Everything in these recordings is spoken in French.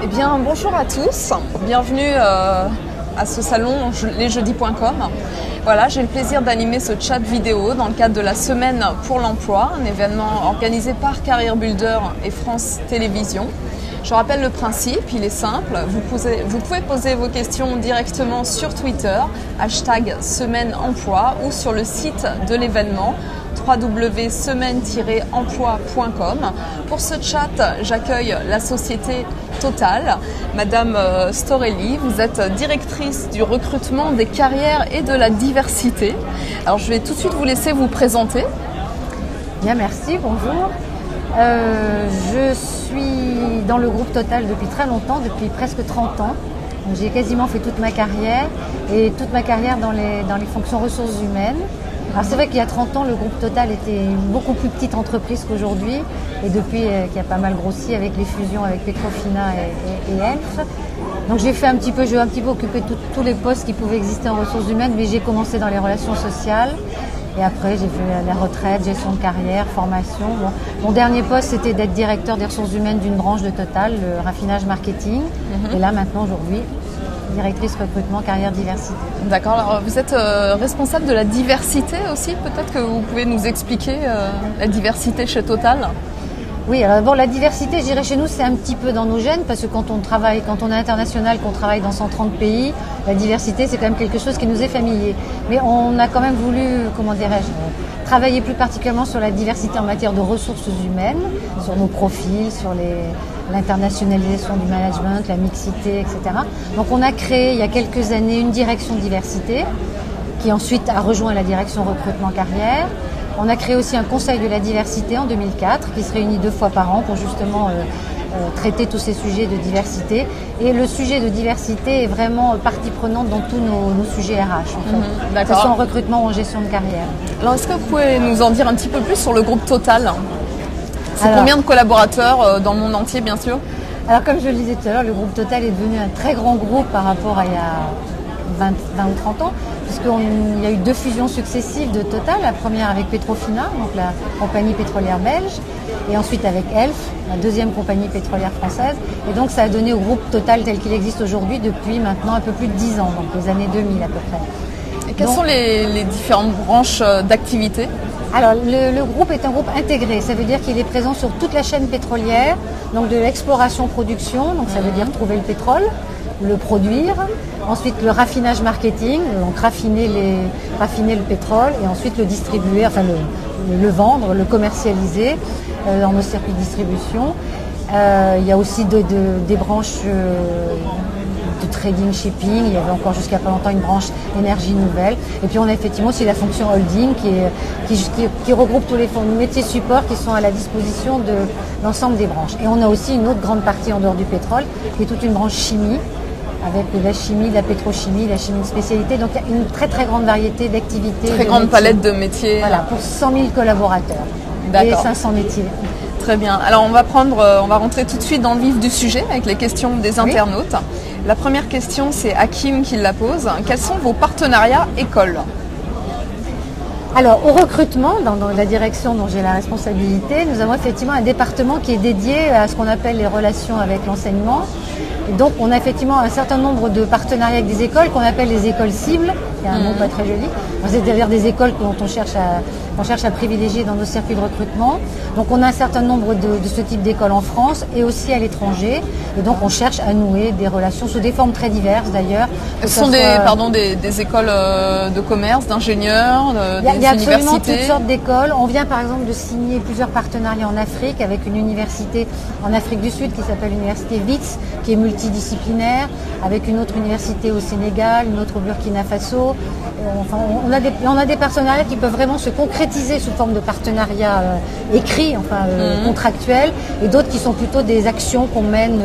Eh bien, bonjour à tous, bienvenue à ce salon lesjeudis.com. Voilà, j'ai le plaisir d'animer ce chat vidéo dans le cadre de la Semaine pour l'emploi, un événement organisé par Career Builder et France Télévisions. Je rappelle le principe, il est simple, vous pouvez poser vos questions directement sur Twitter, #SemaineEmploi ou sur le site de l'événement www.semaine-emploi.com. Pour ce chat, j'accueille la société Total. Madame Storelli, vous êtes directrice du recrutement, des carrières et de la diversité. Alors je vais tout de suite vous laisser vous présenter. Bien, merci, bonjour. Je suis dans le groupe Total depuis très longtemps, depuis presque 30 ans. J'ai quasiment fait toute ma carrière et toute ma carrière dans les fonctions ressources humaines. Alors c'est vrai qu'il y a 30 ans, le groupe Total était une beaucoup plus petite entreprise qu'aujourd'hui et depuis qui a pas mal grossi avec les fusions avec Petrofina et Elf. Donc j'ai un petit peu occupé tous les postes qui pouvaient exister en ressources humaines, mais j'ai commencé dans les relations sociales et après j'ai fait la retraite, gestion de carrière, formation. Bon, mon dernier poste c'était d'être directeur des ressources humaines d'une branche de Total, le raffinage marketing. Et là maintenant aujourd'hui, directrice recrutement, carrière, diversité. D'accord, alors vous êtes responsable de la diversité aussi, peut-être que vous pouvez nous expliquer la diversité chez Total? Oui, alors bon, la diversité, je dirais chez nous, c'est un petit peu dans nos gènes, parce que quand on est international, qu'on travaille dans 130 pays, la diversité, c'est quand même quelque chose qui nous est familier. Mais on a quand même voulu, travailler plus particulièrement sur la diversité en matière de ressources humaines, sur nos profils, sur l'internationalisation du management, la mixité, etc. Donc on a créé il y a quelques années une direction diversité qui ensuite a rejoint la direction recrutement carrière. On a créé aussi un conseil de la diversité en 2004 qui se réunit 2 fois par an pour justement traiter tous ces sujets de diversité. Et le sujet de diversité est vraiment partie prenante dans tous nos sujets RH, en fait. Que ce soit en recrutement ou en gestion de carrière. Alors est-ce que vous pouvez nous en dire un petit peu plus sur le groupe Total? C'est combien de collaborateurs dans le monde entier, bien sûr? Alors, comme je le disais tout à l'heure, le groupe Total est devenu un très grand groupe par rapport à il y a 20 ou 30 ans, puisqu'il y a eu 2 fusions successives de Total. La première avec Petrofina, donc la compagnie pétrolière belge, et ensuite avec Elf, la deuxième compagnie pétrolière française. Et donc, ça a donné au groupe Total tel qu'il existe aujourd'hui depuis maintenant un peu plus de 10 ans, donc les années 2000 à peu près. Et quelles sont les différentes branches d'activité? Alors, le groupe est un groupe intégré, ça veut dire qu'il est présent sur toute la chaîne pétrolière, donc de l'exploration-production, donc ça veut dire trouver le pétrole, le produire, ensuite le raffinage marketing, donc raffiner le pétrole et ensuite le distribuer, enfin le vendre, le commercialiser dans nos circuits de distribution. Il y a aussi des branches de trading shipping, il y avait encore jusqu'à pas longtemps une branche énergie nouvelle. Et puis on a effectivement aussi la fonction holding qui regroupe tous les métiers support qui sont à la disposition de l'ensemble des branches. Et on a aussi une autre grande partie en dehors du pétrole, qui est toute une branche chimie, avec de la chimie, de la pétrochimie, de la chimie de spécialité. Donc il y a une très très grande variété d'activités. Très grande palette de métiers. Voilà, pour 100 000 collaborateurs et 500 métiers. Très bien. Alors on va rentrer tout de suite dans le vif du sujet avec les questions des internautes. La première question, c'est Hakim qui la pose. Quels sont vos partenariats écoles? Alors, au recrutement, dans la direction dont j'ai la responsabilité, nous avons effectivement un département qui est dédié à ce qu'on appelle les relations avec l'enseignement. Et donc, on a effectivement un certain nombre de partenariats avec des écoles qu'on appelle les écoles cibles. Il y a un mot pas très joli. C'est-à-dire des écoles dont on cherche à privilégier dans nos circuits de recrutement. Donc, on a un certain nombre de ce type d'écoles en France et aussi à l'étranger. Et donc, on cherche à nouer des relations sous des formes très diverses d'ailleurs. Ce sont des écoles de commerce, d'ingénieurs, il y a absolument toutes sortes d'écoles. On vient par exemple de signer plusieurs partenariats en Afrique avec une université en Afrique du Sud qui s'appelle l'université WITS, qui est multidisciplinaire, avec une autre université au Sénégal, une autre au Burkina Faso. Enfin, on a des partenariats qui peuvent vraiment se concrétiser sous forme de partenariats écrits, contractuels, et d'autres qui sont plutôt des actions qu'on mène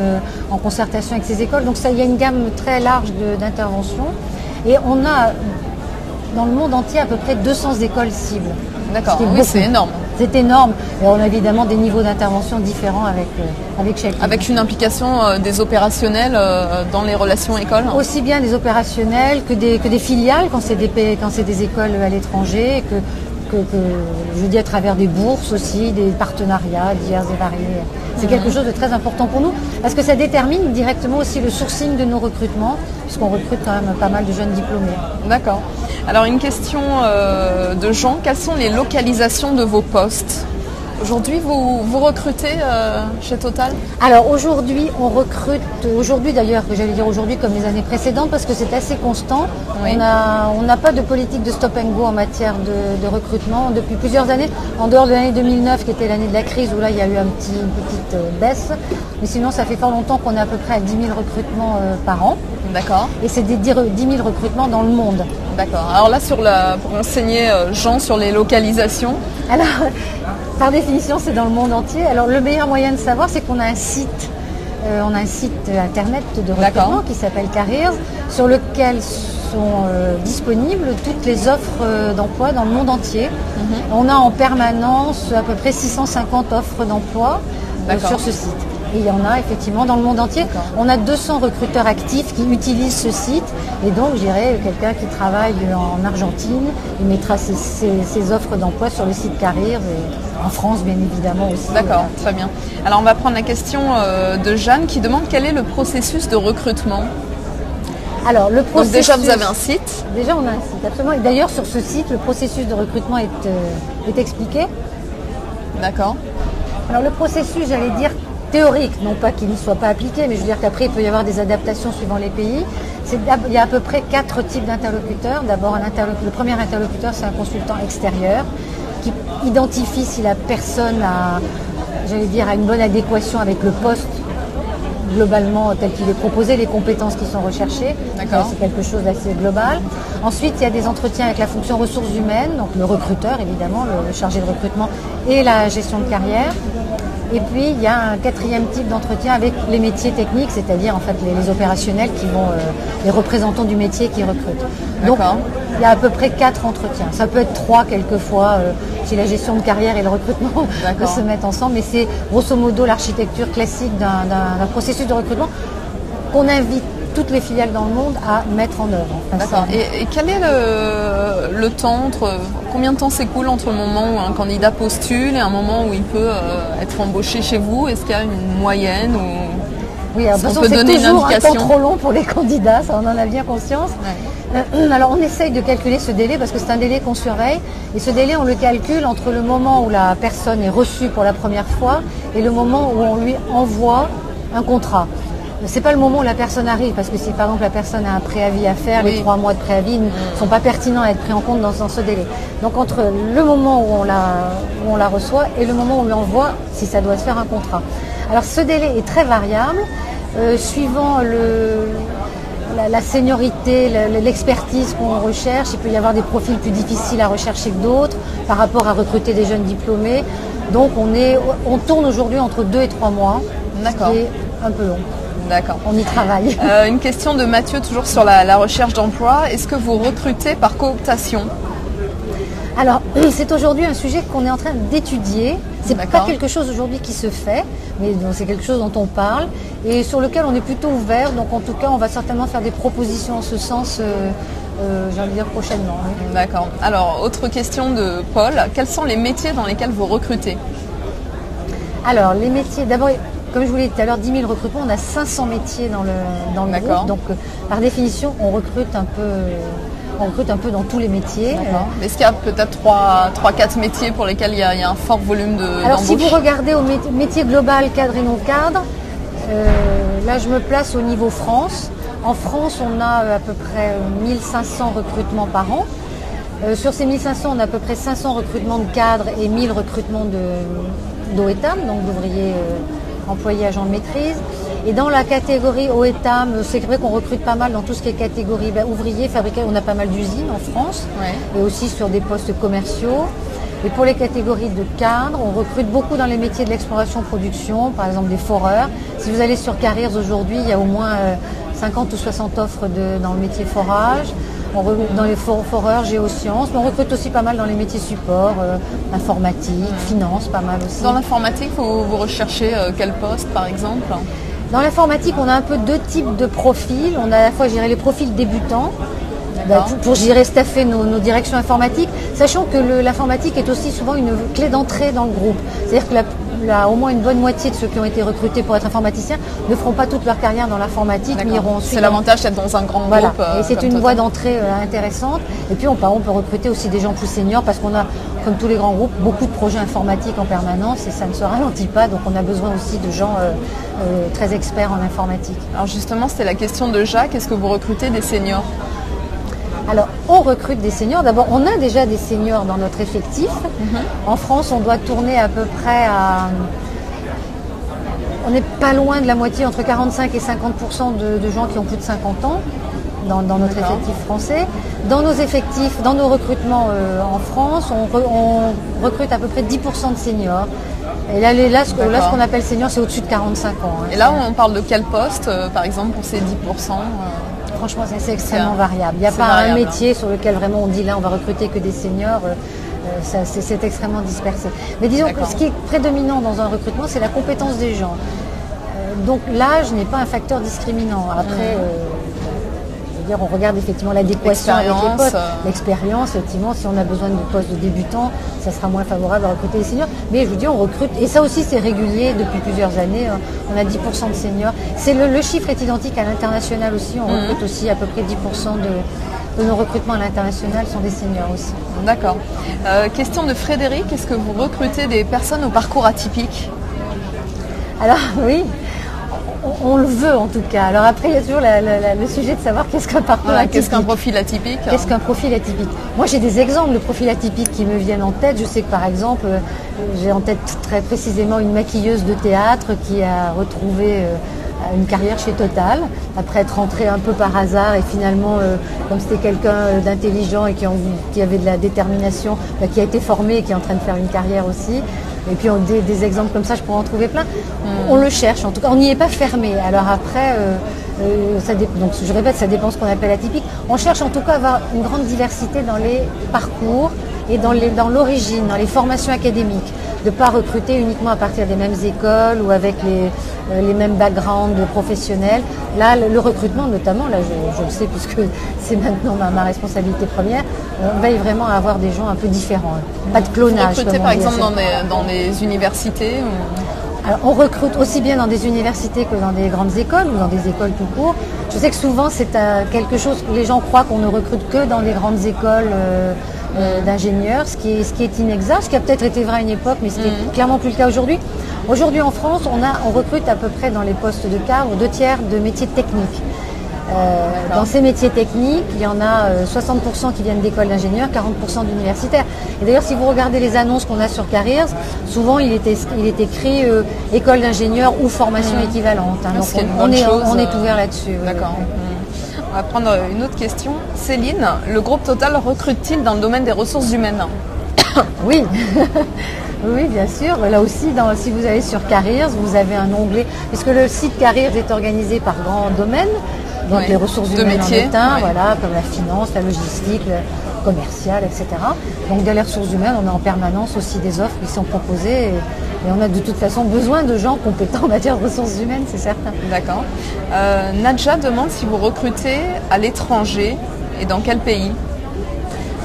en concertation avec ces écoles. Donc ça, il y a une gamme très large d'interventions. Et on a dans le monde entier à peu près 200 écoles cibles. D'accord, oui, c'est énorme. C'est énorme. Et on a évidemment des niveaux d'intervention différents avec chacune. Avec une implication des opérationnels dans les relations écoles? Aussi bien des opérationnels que des filiales quand c'est des écoles à l'étranger, que je vous dis à travers des bourses aussi, des partenariats divers et variés. C'est quelque chose de très important pour nous parce que ça détermine directement aussi le sourcing de nos recrutements puisqu'on recrute quand même pas mal de jeunes diplômés. D'accord. Alors une question de Jean, quelles sont les localisations de vos postes ? Aujourd'hui, vous recrutez chez Total ? Alors aujourd'hui, on recrute, aujourd'hui d'ailleurs, j'allais dire aujourd'hui comme les années précédentes, parce que c'est assez constant. Oui. On n'a pas de politique de stop and go en matière de recrutement depuis plusieurs années, en dehors de l'année 2009 qui était l'année de la crise où là il y a eu une petite baisse. Mais sinon, ça fait fort longtemps qu'on est à peu près à 10 000 recrutements par an. D'accord. Et c'est des 10 000 recrutements dans le monde. D'accord. Alors là, pour enseigner Jean sur les localisations. Alors, par définition, c'est dans le monde entier. Alors, le meilleur moyen de savoir, c'est qu'on a un site. On a un site internet de recrutement qui s'appelle Careers, sur lequel sont disponibles toutes les offres d'emploi dans le monde entier. On a en permanence à peu près 650 offres d'emploi sur ce site. Et il y en a effectivement dans le monde entier. On a 200 recruteurs actifs qui utilisent ce site. Et donc, je dirais, quelqu'un qui travaille en Argentine, il mettra ses offres d'emploi sur le site Careers et en France, bien évidemment aussi. D'accord, très bien. Alors, on va prendre la question de Jeanne qui demande quel est le processus de recrutement. Alors, le processus... Donc déjà, vous avez un site ? Déjà, on a un site, absolument. Et d'ailleurs, sur ce site, le processus de recrutement est expliqué. D'accord. Alors, le processus, j'allais dire, théorique, non pas qu'il ne soit pas appliqué, mais je veux dire qu'après, il peut y avoir des adaptations suivant les pays. Il y a à peu près 4 types d'interlocuteurs. D'abord, le premier interlocuteur, c'est un consultant extérieur qui identifie si la personne a une bonne adéquation avec le poste globalement tel qu'il est proposé, les compétences qui sont recherchées. D'accord. C'est quelque chose d'assez global. Ensuite, il y a des entretiens avec la fonction ressources humaines, donc le recruteur évidemment, le chargé de recrutement et la gestion de carrière. Et puis, il y a un 4e type d'entretien avec les métiers techniques, c'est-à-dire en fait les opérationnels qui vont, les représentants du métier qui recrutent. Donc, il y a à peu près 4 entretiens. Ça peut être 3 quelquefois, si la gestion de carrière et le recrutement se mettent ensemble. Mais c'est grosso modo l'architecture classique d'un processus de recrutement qu'on invite toutes les filiales dans le monde à mettre en œuvre. D'accord. Et quel est le temps combien de temps s'écoule entre le moment où un candidat postule et un moment où il peut être embauché chez vous ? Est-ce qu'il y a une moyenne ou oui, alors, de toute façon, c'est toujours un temps trop long pour les candidats, ça on en a bien conscience. Ouais. Alors on essaye de calculer ce délai parce que c'est un délai qu'on surveille et ce délai on le calcule entre le moment où la personne est reçue pour la première fois et le moment où on lui envoie un contrat. C'est pas le moment où la personne arrive, parce que si par exemple la personne a un préavis à faire, les 3 mois de préavis ne sont pas pertinents à être pris en compte dans ce délai. Donc entre le moment où on la reçoit et le moment où on lui envoie, si ça doit se faire un contrat. Alors ce délai est très variable, suivant la seniorité, l'expertise qu'on recherche. Il peut y avoir des profils plus difficiles à rechercher que d'autres par rapport à recruter des jeunes diplômés. Donc on tourne aujourd'hui entre 2 et 3 mois, ce qui est un peu long. D'accord. On y travaille. Une question de Mathieu, toujours sur la recherche d'emploi. Est-ce que vous recrutez par cooptation ? Alors, c'est aujourd'hui un sujet qu'on est en train d'étudier. C'est pas quelque chose aujourd'hui qui se fait, mais c'est quelque chose dont on parle et sur lequel on est plutôt ouvert. Donc, en tout cas, on va certainement faire des propositions en ce sens, j'ai envie de dire prochainement. Oui. D'accord. Alors, autre question de Paul. Quels sont les métiers dans lesquels vous recrutez ? Alors, les métiers, d'abord... Comme je vous l'ai dit tout à l'heure, 10 000 recrutements, on a 500 métiers dans le groupe. Donc, par définition, on recrute un peu dans tous les métiers. Est-ce qu'il y a peut-être 3-4 métiers pour lesquels il y a un fort volume d'embauche ? Alors, si vous regardez au métier global, cadre et non cadre, là, je me place au niveau France. En France, on a à peu près 1500 recrutements par an. Sur ces 1500, on a à peu près 500 recrutements de cadres et 1000 recrutements d'OETAM, donc d'ouvriers employés agents de maîtrise. Et dans la catégorie OETAM, c'est vrai qu'on recrute pas mal dans tout ce qui est catégorie ouvriers, fabricants. On a pas mal d'usines en France et aussi sur des postes commerciaux. Et pour les catégories de cadres, on recrute beaucoup dans les métiers de l'exploration-production, par exemple des foreurs. Si vous allez sur Careers aujourd'hui, il y a au moins 50 ou 60 offres dans le métier forage. On recrute dans les foreurs, géosciences, mais on recrute aussi pas mal dans les métiers support, informatique, finance, pas mal aussi. Dans l'informatique, vous recherchez quel poste par exemple ? Dans l'informatique, on a un peu 2 types de profils. On a à la fois, je dirais, les profils débutants pour gérer, staffer nos directions informatiques, sachant que l'informatique est aussi souvent une clé d'entrée dans le groupe. C'est-à-dire que au moins une bonne moitié de ceux qui ont été recrutés pour être informaticiens ne feront pas toute leur carrière dans l'informatique, mais iront ensuite. C'est l'avantage d'être dans un grand groupe. Et c'est une voie d'entrée intéressante. Et puis on peut recruter aussi des gens plus seniors parce qu'on a, comme tous les grands groupes, beaucoup de projets informatiques en permanence et ça ne se ralentit pas. Donc on a besoin aussi de gens très experts en informatique. Alors justement, c'était la question de Jacques. Est-ce que vous recrutez des seniors ? Alors, on recrute des seniors. D'abord, on a déjà des seniors dans notre effectif. En France, on doit tourner à peu près à... On n'est pas loin de la moitié, entre 45 et 50% de gens qui ont plus de 50 ans dans notre effectif français. Dans nos effectifs, dans nos recrutements en France, on recrute à peu près 10% de seniors. Et là, ce qu'on appelle senior, c'est au-dessus de 45 ans. Et là, on parle de quel poste, par exemple, pour ces 10% Franchement, c'est extrêmement variable. Il n'y a pas un métier sur lequel vraiment on dit là, on va recruter que des seniors. C'est extrêmement dispersé. Mais disons que ce qui est prédominant dans un recrutement, c'est la compétence des gens. Donc l'âge n'est pas un facteur discriminant. Après, on regarde effectivement l'adéquation avec les postes, l'expérience, effectivement, si on a besoin de postes de débutants, ça sera moins favorable à recruter les seniors. Mais je vous dis, on recrute, et ça aussi c'est régulier depuis plusieurs années, on a 10% de seniors. Le chiffre est identique à l'international aussi, on recrute aussi à peu près 10% de nos recrutements à l'international sont des seniors aussi. D'accord. Question de Frédéric, est-ce que vous recrutez des personnes au parcours atypique ? Alors oui. On le veut en tout cas. Alors après, il y a toujours le sujet de savoir qu'est-ce qu'un parcours atypique. Qu'est-ce qu'un profil atypique ? Qu'est-ce qu'un profil atypique ? Moi, j'ai des exemples de profils atypiques qui me viennent en tête. Je sais que par exemple, j'ai en tête très précisément une maquilleuse de théâtre qui a retrouvé une carrière chez Total, après être rentrée un peu par hasard et finalement, comme c'était quelqu'un d'intelligent et qui avait de la détermination, qui a été formé et qui est en train de faire une carrière aussi. Et puis des exemples comme ça, je pourrais en trouver plein. On le cherche, en tout cas, on n'y est pas fermé. Alors après, donc je répète, ça dépend de ce qu'on appelle atypique. On cherche en tout cas à avoir une grande diversité dans les parcours et dans l'origine, dans les formations académiques. De ne pas recruter uniquement à partir des mêmes écoles ou avec les mêmes backgrounds professionnels. Là, le recrutement notamment, là je le sais puisque c'est maintenant ma responsabilité première, on veille vraiment à avoir des gens un peu différents. Pas de clonage. Vous recrutez par exemple dans des universités Alors, on recrute aussi bien dans des universités que dans des grandes écoles ou dans des écoles tout court. Je sais que souvent c'est quelque chose que les gens croient qu'on ne recrute que dans les grandes écoles d'ingénieurs, ce qui est inexact, ce qui a peut-être été vrai à une époque, mais ce qui est clairement plus le cas aujourd'hui. Aujourd'hui en France, on recrute à peu près dans les postes de cadre 2/3 de métiers techniques. Dans ces métiers techniques, il y en a 60% qui viennent d'écoles d'ingénieurs, 40% d'universitaires. Et d'ailleurs, si vous regardez les annonces qu'on a sur Careers, souvent il est écrit école d'ingénieurs ou formation équivalente. Donc on est ouvert là-dessus. D'accord. On va prendre une autre question. Céline, le groupe Total recrute-t-il dans le domaine des ressources humaines ? Oui. Oui, bien sûr. Là aussi, si vous allez sur Careers, vous avez un onglet, puisque le site Careers est organisé par grands domaines, donc les ressources humaines en est un, voilà, comme la finance, la logistique, le commercial, etc. Donc dans les ressources humaines, on a en permanence aussi des offres qui sont proposées et on a de toute façon besoin de gens compétents en matière de ressources humaines, c'est certain. D'accord. Nadja demande si vous recrutez à l'étranger et dans quel pays ?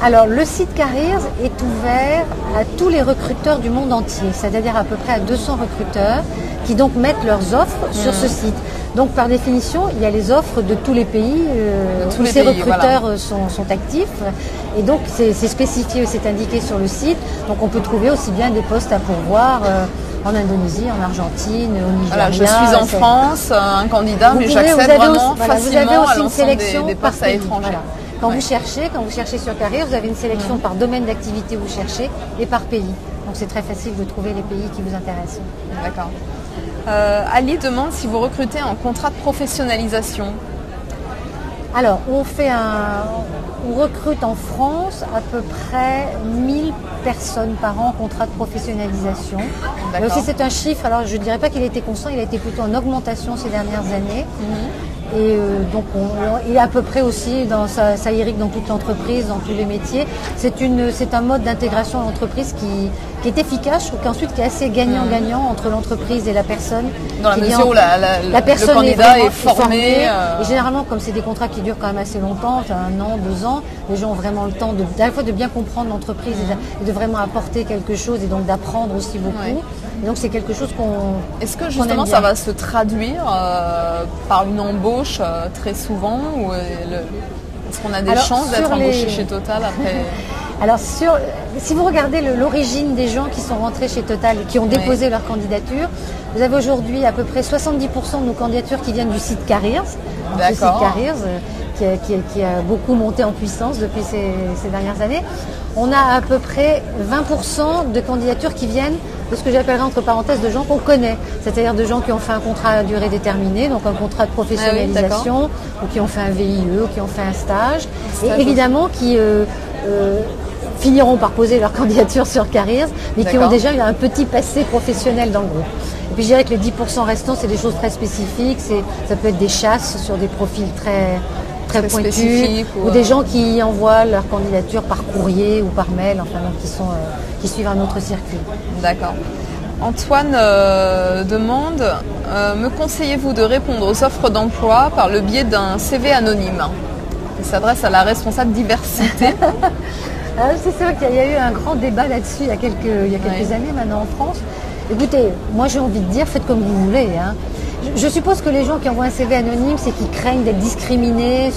Alors, le site Careers est ouvert à tous les recruteurs du monde entier, c'est-à-dire à peu près à 200 recruteurs qui donc mettent leurs offres sur ce site. Donc, par définition, il y a les offres de tous les pays où ces recruteurs sont actifs. Et donc, c'est spécifié, c'est indiqué sur le site. Donc, on peut trouver aussi bien des postes à pourvoir en Indonésie, en Argentine, au Nigeria. Voilà, je suis en France, un candidat, mais j'accède vraiment facilement à l'ensemble des postes à l'étranger. Voilà. Quand vous cherchez sur Careers, vous avez une sélection par domaine d'activité où vous cherchez et par pays. Donc c'est très facile de trouver les pays qui vous intéressent. D'accord. Ali demande si vous recrutez en contrat de professionnalisation. Alors, on recrute en France à peu près 1000 personnes par an en contrat de professionnalisation. Là aussi, c'est un chiffre, alors je ne dirais pas qu'il a été constant, il a été plutôt en augmentation ces dernières années. Et donc il est à peu près aussi, ça irrigue dans toute l'entreprise, dans tous les métiers. C'est un mode d'intégration à l'entreprise qui est efficace, qu'ensuite qui est assez gagnant-gagnant entre l'entreprise et la personne. Dans la mesure où la personne le candidat est formé. Et généralement, comme c'est des contrats qui durent quand même assez longtemps, 1 an, 2 ans, les gens ont vraiment le temps à la fois de bien comprendre l'entreprise et de vraiment apporter quelque chose et donc d'apprendre aussi beaucoup. Ouais. Et donc c'est quelque chose qu'on... Est-ce que justement ça va se traduire par une embauche très souvent ou est-ce qu'on a des chances d'être embauché chez Total après? Alors, si vous regardez l'origine des gens qui sont rentrés chez Total et qui ont déposé leur candidature, vous avez aujourd'hui à peu près 70% de nos candidatures qui viennent du site Careers. Ce site Careers qui a beaucoup monté en puissance depuis ces dernières années. On a à peu près 20% de candidatures qui viennent de ce que j'appellerais entre parenthèses de gens qu'on connaît, c'est-à-dire de gens qui ont fait un contrat à durée déterminée, donc un contrat de professionnalisation, ou qui ont fait un VIE, ou qui ont fait un stage, et évidemment qui finiront par poser leur candidature sur Careers, mais qui ont déjà eu un petit passé professionnel dans le groupe. Et puis je dirais que les 10% restants, c'est des choses très spécifiques, ça peut être des chasses sur des profils très pointus, ou des gens qui envoient leur candidature par courrier ou par mail, enfin donc qui suivent un autre circuit. D'accord. Antoine demande, me conseillez-vous de répondre aux offres d'emploi par le biais d'un CV anonyme? Il s'adresse à la responsable diversité. C'est sûr qu'il y a eu un grand débat là-dessus il y a quelques années maintenant en France. Écoutez, moi j'ai envie de dire, faites comme vous voulez. Hein. Je suppose que les gens qui envoient un CV anonyme, c'est qu'ils craignent d'être discriminés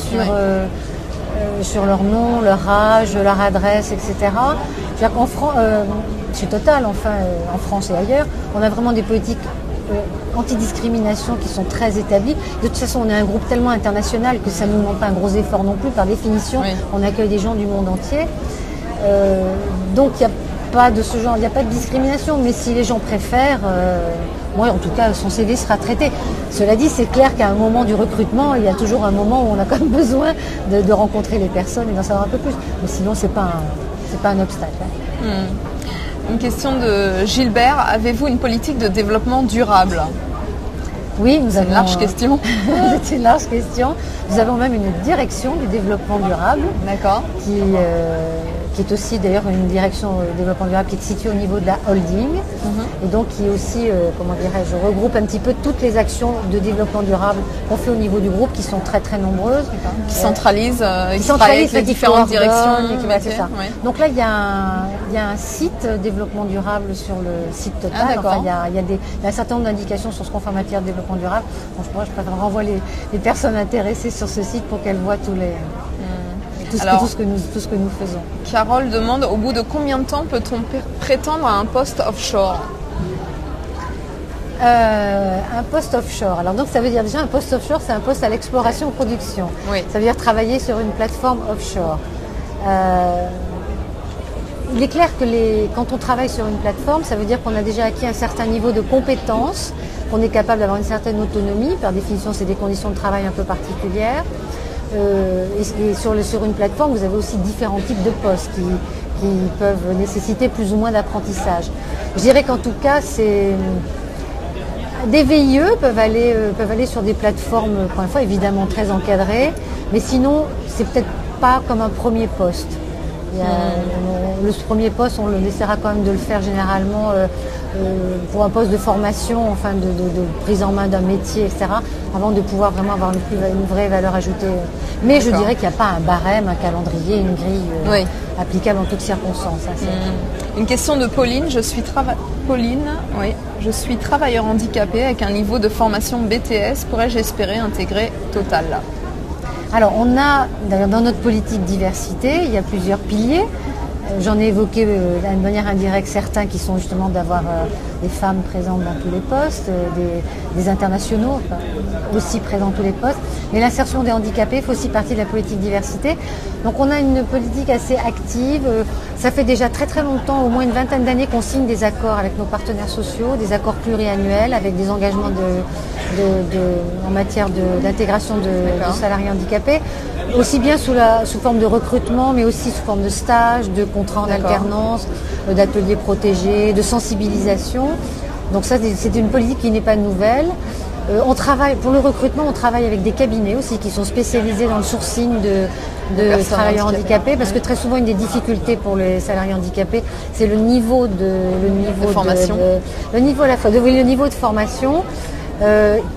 sur leur nom, leur âge, leur adresse, etc. Chez Total, en France et ailleurs, on a vraiment des politiques anti-discrimination qui sont très établies. De toute façon, on est un groupe tellement international que ça ne nous demande pas un gros effort non plus. Par définition, on accueille des gens du monde entier. Donc, il n'y a pas de ce genre, il n'y a pas de discrimination. Mais si les gens préfèrent, moi, en tout cas, son CV sera traité. Cela dit, c'est clair qu'à un moment du recrutement, il y a toujours un moment où on a quand même besoin de rencontrer les personnes et d'en savoir un peu plus. Mais sinon, c'est pas un obstacle. Hein. Une question de Gilbert. Avez-vous une politique de développement durable? Oui, nous avons... C'est une large question. C'est une large question. Nous avons même une direction du développement durable. D'accord. Qui est aussi d'ailleurs une direction développement durable qui est située au niveau de la holding. Et donc qui est aussi, regroupe un petit peu toutes les actions de développement durable qu'on fait au niveau du groupe qui sont très très nombreuses. Qui centralisent les différentes directions. C'est ça. Ouais. Donc là, il y a un site développement durable sur le site Total. Il y a un certain nombre d'indications sur ce qu'on fait en matière de développement durable. Donc, je préfère renvoyer les personnes intéressées sur ce site pour qu'elles voient tout ce que nous faisons. Carole demande, au bout de combien de temps peut-on prétendre à un poste offshore? Un poste offshore. Alors donc ça veut dire déjà un poste offshore, c'est un poste à l'exploration-production. Oui. Ça veut dire travailler sur une plateforme offshore. Il est clair que quand on travaille sur une plateforme, ça veut dire qu'on a déjà acquis un certain niveau de compétence, qu'on est capable d'avoir une certaine autonomie. Par définition, c'est des conditions de travail un peu particulières. Et sur une plateforme, vous avez aussi différents types de postes qui peuvent nécessiter plus ou moins d'apprentissage. Je dirais qu'en tout cas, des VIE peuvent aller sur des plateformes, pour une fois évidemment très encadrées, mais sinon, c'est peut-être pas comme un premier poste. Le premier poste, on essaiera quand même de le faire généralement pour un poste de formation, enfin de prise en main d'un métier, etc., avant de pouvoir vraiment avoir une vraie valeur ajoutée. Mais je dirais qu'il n'y a pas un barème, un calendrier, une grille applicable en toutes circonstances. Hein, Une question de Pauline. Je suis travailleur handicapé avec un niveau de formation BTS. Pourrais-je espérer intégrer Total? Alors, on a, dans notre politique diversité, il y a plusieurs piliers. J'en ai évoqué d'une manière indirecte certains qui sont justement d'avoir des femmes présentes dans tous les postes, des internationaux aussi présents dans tous les postes. Mais l'insertion des handicapés fait aussi partie de la politique diversité. Donc on a une politique assez active. Ça fait déjà très très longtemps, au moins une vingtaine d'années, qu'on signe des accords avec nos partenaires sociaux, des accords pluriannuels avec des engagements en matière d'intégration de salariés handicapés, aussi bien sous forme de recrutement, mais aussi sous forme de stage, de contrats en alternance, d'ateliers protégés, de sensibilisation. Donc ça, c'est une politique qui n'est pas nouvelle. On travaille, pour le recrutement, on travaille avec des cabinets aussi qui sont spécialisés dans le sourcing de travailleurs handicapés, parce que très souvent une des difficultés pour les salariés handicapés, c'est le niveau de formation, le niveau à la fois le niveau de formation.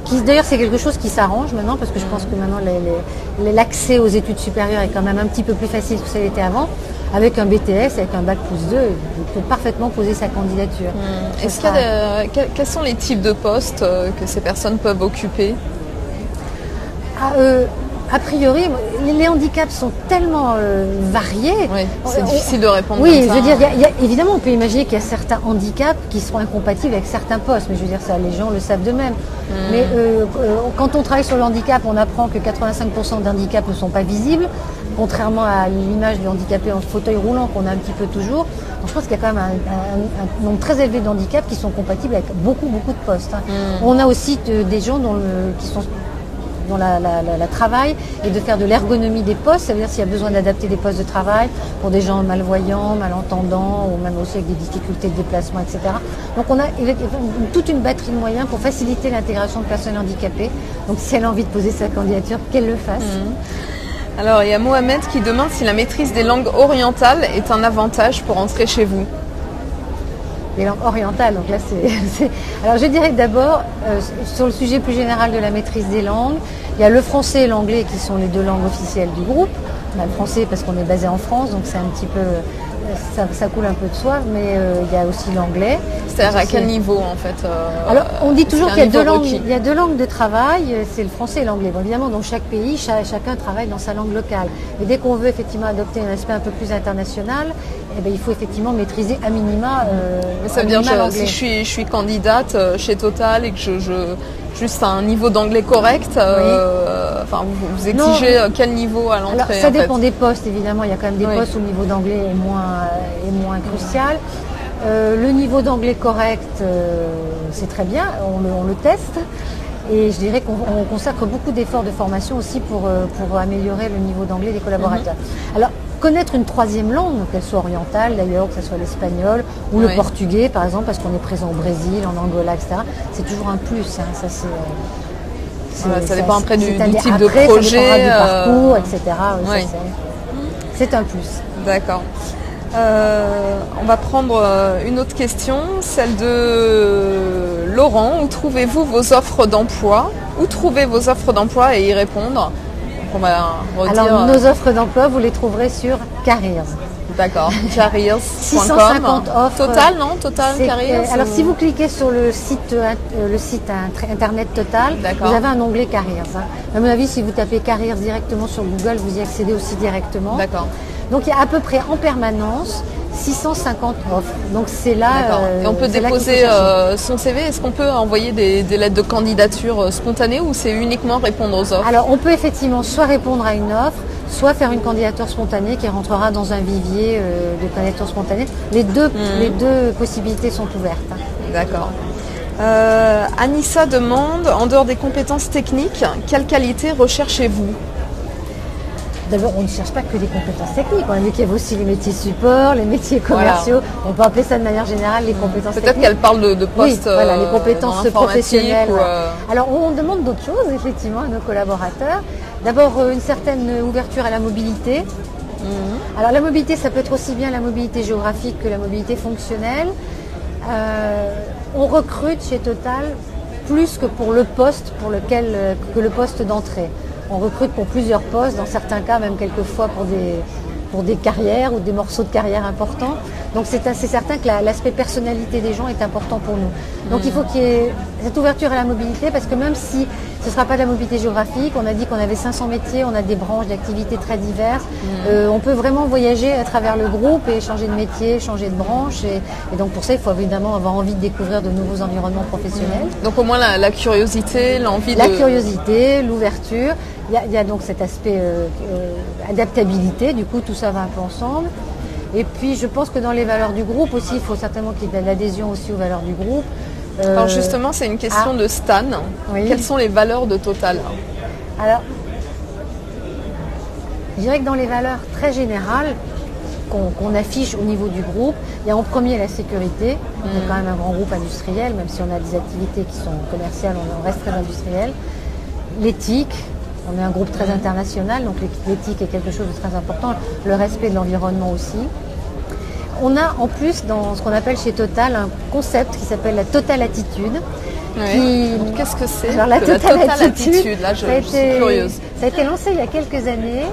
Qui d'ailleurs c'est quelque chose qui s'arrange maintenant, parce que je pense que maintenant l'accès aux études supérieures est quand même un petit peu plus facile que ça l'était avant. Avec un BTS, avec un bac plus 2, il peut parfaitement poser sa candidature. Quels sont les types de postes que ces personnes peuvent occuper? A priori, les handicaps sont tellement variés. Oui, c'est difficile de répondre. Oui, comme ça. Je veux dire, évidemment, on peut imaginer qu'il y a certains handicaps qui seront incompatibles avec certains postes, mais je veux dire, ça, les gens le savent d'eux-mêmes. Mais quand on travaille sur le handicap, on apprend que 85% d'handicaps ne sont pas visibles, contrairement à l'image du handicapé en fauteuil roulant qu'on a un petit peu toujours. Donc, je pense qu'il y a quand même un nombre très élevé de handicaps qui sont compatibles avec beaucoup de postes. On a aussi des gens qui sont dont la travail et de faire de l'ergonomie des postes, ça veut dire s'il y a besoin d'adapter des postes de travail pour des gens malvoyants, malentendants ou même aussi avec des difficultés de déplacement, etc. Donc on a toute une batterie de moyens pour faciliter l'intégration de personnes handicapées. Donc si elle a envie de poser sa candidature, qu'elle le fasse. Alors il y a Mohamed qui demande si la maîtrise des langues orientales est un avantage pour entrer chez vous. Les langues orientales, donc là Alors je dirais d'abord, sur le sujet plus général de la maîtrise des langues, il y a le français et l'anglais qui sont les deux langues officielles du groupe. On a le français parce qu'on est basé en France, donc c'est un petit peu, ça coule un peu de soi, mais il y a aussi l'anglais. C'est-à-dire à quel niveau en fait Alors on dit toujours qu'il y a deux langues de travail, c'est le français et l'anglais. Bon, évidemment, dans chaque pays, chacun travaille dans sa langue locale. Et dès qu'on veut effectivement adopter un aspect un peu plus international, eh bien, il faut effectivement maîtriser à minima. Ça veut dire que si je suis candidate chez Total et que juste un niveau d'anglais correct, vous exigez quel niveau à l'entrée? Alors, ça dépend des postes, évidemment. Il y a quand même des postes où le niveau d'anglais est moins crucial. Le niveau d'anglais correct, c'est très bien, on le teste. Et je dirais qu'on consacre beaucoup d'efforts de formation aussi pour améliorer le niveau d'anglais des collaborateurs. Alors, connaître une troisième langue, qu'elle soit orientale d'ailleurs, que ce soit l'espagnol ou le portugais par exemple, parce qu'on est présent au Brésil, en Angola, etc. C'est toujours un plus. Hein. Ça dépend après du type de projet, ça du parcours, etc. Oui. C'est un plus. D'accord. On va prendre une autre question, celle de Laurent. Où trouvez-vous vos offres d'emploi? Où trouvez vos offres d'emploi et y répondre? On va redire. Alors, nos offres d'emploi, vous les trouverez sur Careers. D'accord, careers.com. 650 offres. Total, non? Total, Careers. Alors, si vous cliquez sur le site internet Total, vous avez un onglet Careers. À mon avis, si vous tapez Careers directement sur Google, vous y accédez aussi directement. D'accord. Donc, il y a à peu près en permanence 650 offres. Donc c'est là. Et on peut déposer son CV. Est-ce qu'on peut envoyer des lettres de candidature spontanées ou c'est uniquement répondre aux offres? Alors on peut effectivement soit répondre à une offre, soit faire une candidature spontanée qui rentrera dans un vivier de candidature spontanée. Les deux possibilités sont ouvertes. D'accord. Anissa demande, en dehors des compétences techniques, quelle qualité recherchez-vous? D'abord, on ne cherche pas que des compétences techniques. On a vu qu'il y avait aussi les métiers support, les métiers commerciaux. Voilà. On peut appeler ça de manière générale les compétences techniques. Peut-être qu'elle parle de postes. Oui, voilà, les compétences professionnelles. Ou Alors, on demande d'autres choses, effectivement, à nos collaborateurs. D'abord, une certaine ouverture à la mobilité. Alors, la mobilité, ça peut être aussi bien la mobilité géographique que la mobilité fonctionnelle. On recrute chez Total plus que pour le poste que le poste d'entrée. On recrute pour plusieurs postes, dans certains cas même quelquefois pour des carrières ou des morceaux de carrière importants. Donc c'est certain que l'aspect personnalité des gens est important pour nous. Donc il faut qu'il y ait cette ouverture à la mobilité, parce que même si ce ne sera pas de la mobilité géographique, on a dit qu'on avait 500 métiers, on a des branches d'activités très diverses. On peut vraiment voyager à travers le groupe et changer de métier, changer de branche. Et donc pour ça, il faut évidemment avoir envie de découvrir de nouveaux environnements professionnels. Donc au moins la curiosité, l'envie de... La curiosité, l'ouverture. Il y a donc cet aspect adaptabilité, du coup tout ça va un peu ensemble. Et puis je pense que dans les valeurs du groupe aussi, il faut certainement qu'il y ait de l'adhésion aussi aux valeurs du groupe. Alors justement, c'est une question de Stan. Oui. Quelles sont les valeurs de Total? Alors, je dirais que dans les valeurs très générales, qu'on affiche au niveau du groupe. Il y a en premier la sécurité. On est quand même un grand groupe industriel, même si on a des activités qui sont commerciales, on reste très industriel. L'éthique. On est un groupe très international, donc l'éthique est quelque chose de très important. Le respect de l'environnement aussi. On a en plus, dans ce qu'on appelle chez Total, un concept qui s'appelle la Total Attitude. Oui. Qu'est-ce que c'est? Alors, la Total Attitude, là, je suis curieuse. Ça a été lancé il y a quelques années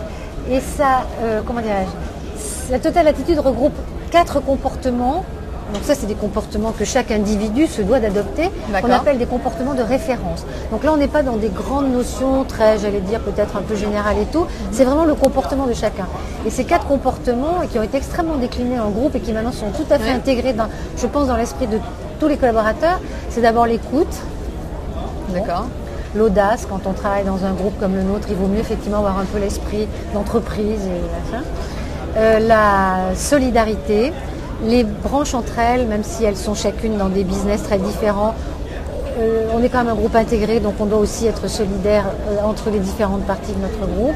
et ça, comment dirais-je, la Total Attitude regroupe 4 comportements. Donc ça, c'est des comportements que chaque individu se doit d'adopter, qu'on appelle des comportements de référence. Donc là, on n'est pas dans des grandes notions très, j'allais dire, peut-être un peu générales et tout. C'est vraiment le comportement de chacun. Et ces 4 comportements, qui ont été extrêmement déclinés en groupe et qui maintenant sont tout à fait intégrés, je pense, dans l'esprit de tous les collaborateurs, c'est d'abord l'écoute. D'accord. L'audace, quand on travaille dans un groupe comme le nôtre, il vaut mieux effectivement avoir un peu l'esprit d'entreprise et machin. La solidarité. Les branches entre elles, même si elles sont chacune dans des business très différents, on est quand même un groupe intégré, donc on doit aussi être solidaire entre les différentes parties de notre groupe.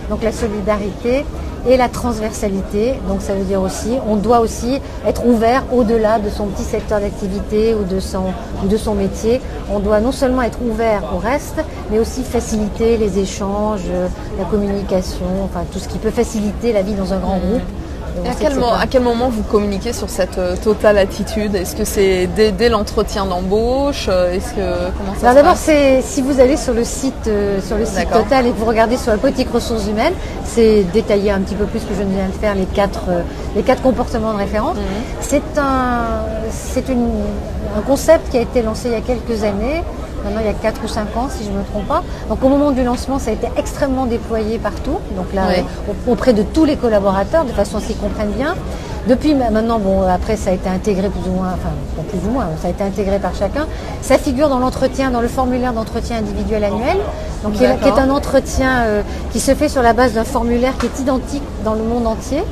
Donc la solidarité et la transversalité, donc ça veut dire aussi, on doit aussi être ouvert au-delà de son petit secteur d'activité ou de son métier. On doit non seulement être ouvert au reste, mais aussi faciliter les échanges, la communication, enfin tout ce qui peut faciliter la vie dans un grand groupe. Et à quel moment vous communiquez sur cette Total Attitude? Est-ce que c'est dès l'entretien d'embauche? Comment ça se d'abord, passe? si vous allez sur le site Total et que vous regardez sur la politique ressources humaines, c'est détaillé un petit peu plus que je ne viens de faire les quatre comportements de référence. C'est un concept qui a été lancé il y a quelques années. Maintenant, il y a 4 ou 5 ans, si je ne me trompe pas. Donc, au moment du lancement, ça a été extrêmement déployé partout. Donc là, auprès de tous les collaborateurs, de façon à ce qu'ils comprennent bien. Depuis maintenant, après, ça a été intégré plus ou moins, ça a été intégré par chacun. Ça figure dans l'entretien, dans le formulaire d'entretien individuel annuel. Donc, qui est un entretien qui se fait sur la base d'un formulaire qui est identique dans le monde entier.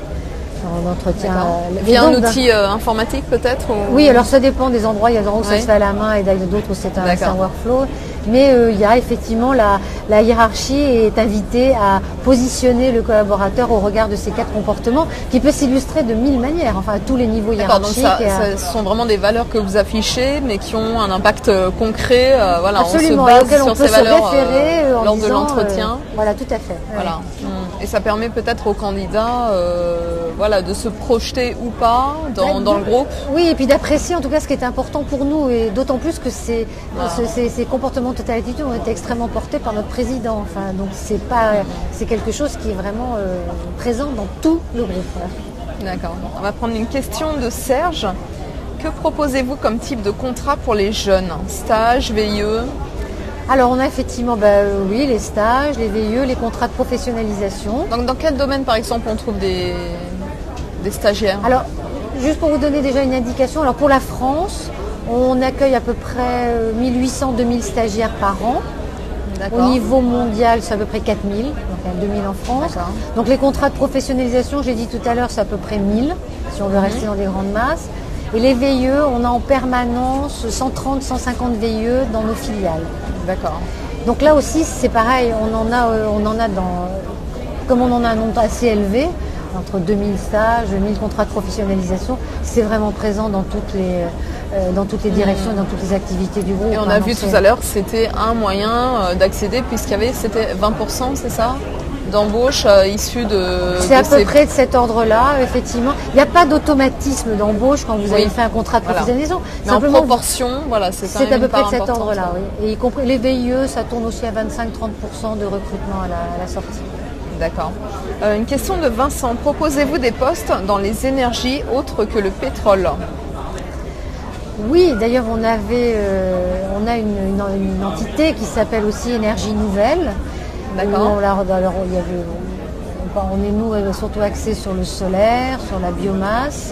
On entretient via un outil informatique peut-être Oui, alors ça dépend des endroits. Il y a des endroits où ça se fait à la main et d'autres où c'est un workflow. Mais il y a effectivement la hiérarchie est invitée à positionner le collaborateur au regard de ces 4 comportements qui peut s'illustrer de 1000 manières, enfin à tous les niveaux hiérarchiques. Donc ce sont vraiment des valeurs que vous affichez mais qui ont un impact concret. Absolument, on se base on sur peut ces valeurs référer lors de l'entretien. Voilà, tout à fait. Voilà. Et ça permet peut-être aux candidats de se projeter ou pas dans le groupe. Oui, et puis d'apprécier en tout cas ce qui est important pour nous, et d'autant plus que ces comportements de Total Attitude ont été extrêmement portés par notre président. Enfin, donc c'est quelque chose qui est vraiment présent dans tout le groupe. Voilà. D'accord. On va prendre une question de Serge. Que proposez-vous comme type de contrat pour les jeunes? Stage, VIE? Alors on a effectivement les stages, les VIE, les contrats de professionnalisation. Donc dans quel domaine par exemple on trouve des stagiaires? Alors juste pour vous donner déjà une indication, alors pour la France, on accueille à peu près 1800-2000 stagiaires par an. Au niveau mondial, c'est à peu près 4000, donc il y a 2000 en France. Donc les contrats de professionnalisation, j'ai dit tout à l'heure, c'est à peu près 1000, si on veut rester dans des grandes masses. Et les VIE, on a en permanence 130-150 VIE dans nos filiales. D'accord. Donc là aussi, c'est pareil, on en a comme on en a un nombre assez élevé, entre 2000 stages, 1000 contrats de professionnalisation, c'est vraiment présent dans toutes les directions et dans toutes les activités du groupe. Et on a vu tout à l'heure, c'était un moyen d'accéder, c'était 20%, c'est ça, d'embauche issue de... C'est à peu près de cet ordre-là, effectivement. Il n'y a pas d'automatisme d'embauche quand vous avez fait un contrat de professionnalisation. Mais simplement, en proportion, c'est à peu près de cet ordre-là, oui. Et y compris les VIE, ça tourne aussi à 25-30% de recrutement à la sortie. D'accord. Une question de Vincent. Proposez-vous des postes dans les énergies autres que le pétrole? Oui, d'ailleurs on a une entité qui s'appelle aussi Énergie Nouvelle. D'accord. On est nous surtout axés sur le solaire, sur la biomasse.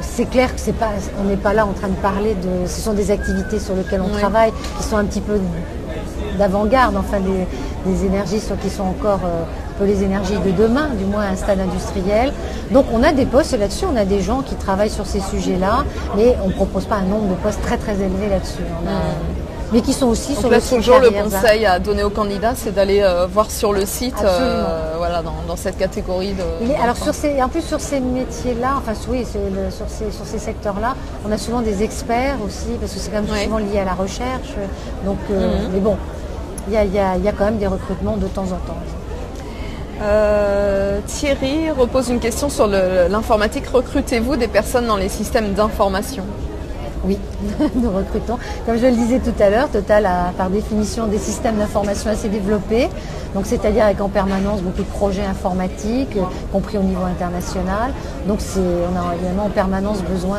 C'est clair que on n'est pas là en train de parler de... Ce sont des activités sur lesquelles on travaille, qui sont un petit peu d'avant-garde, enfin des énergies qui sont encore un peu les énergies de demain, du moins à un stade industriel. Donc on a des postes là-dessus, on a des gens qui travaillent sur ces sujets-là, mais on ne propose pas un nombre de postes très très élevé là-dessus. Mais qui sont aussi sur le site. Toujours le conseil à donner aux candidats, c'est d'aller voir sur le site voilà, dans cette catégorie de... Alors en plus sur ces métiers-là, enfin oui, sur ces secteurs-là, on a souvent des experts aussi, parce que c'est quand même souvent lié à la recherche. Donc, mais bon, il y a quand même des recrutements de temps en temps. Thierry repose une question sur l'informatique. Recrutez-vous des personnes dans les systèmes d'information? Oui, nous recrutons. Comme je le disais tout à l'heure, Total a par définition des systèmes d'information assez développés. Donc c'est-à-dire avec en permanence beaucoup de projets informatiques, compris au niveau international. Donc on a évidemment en permanence besoin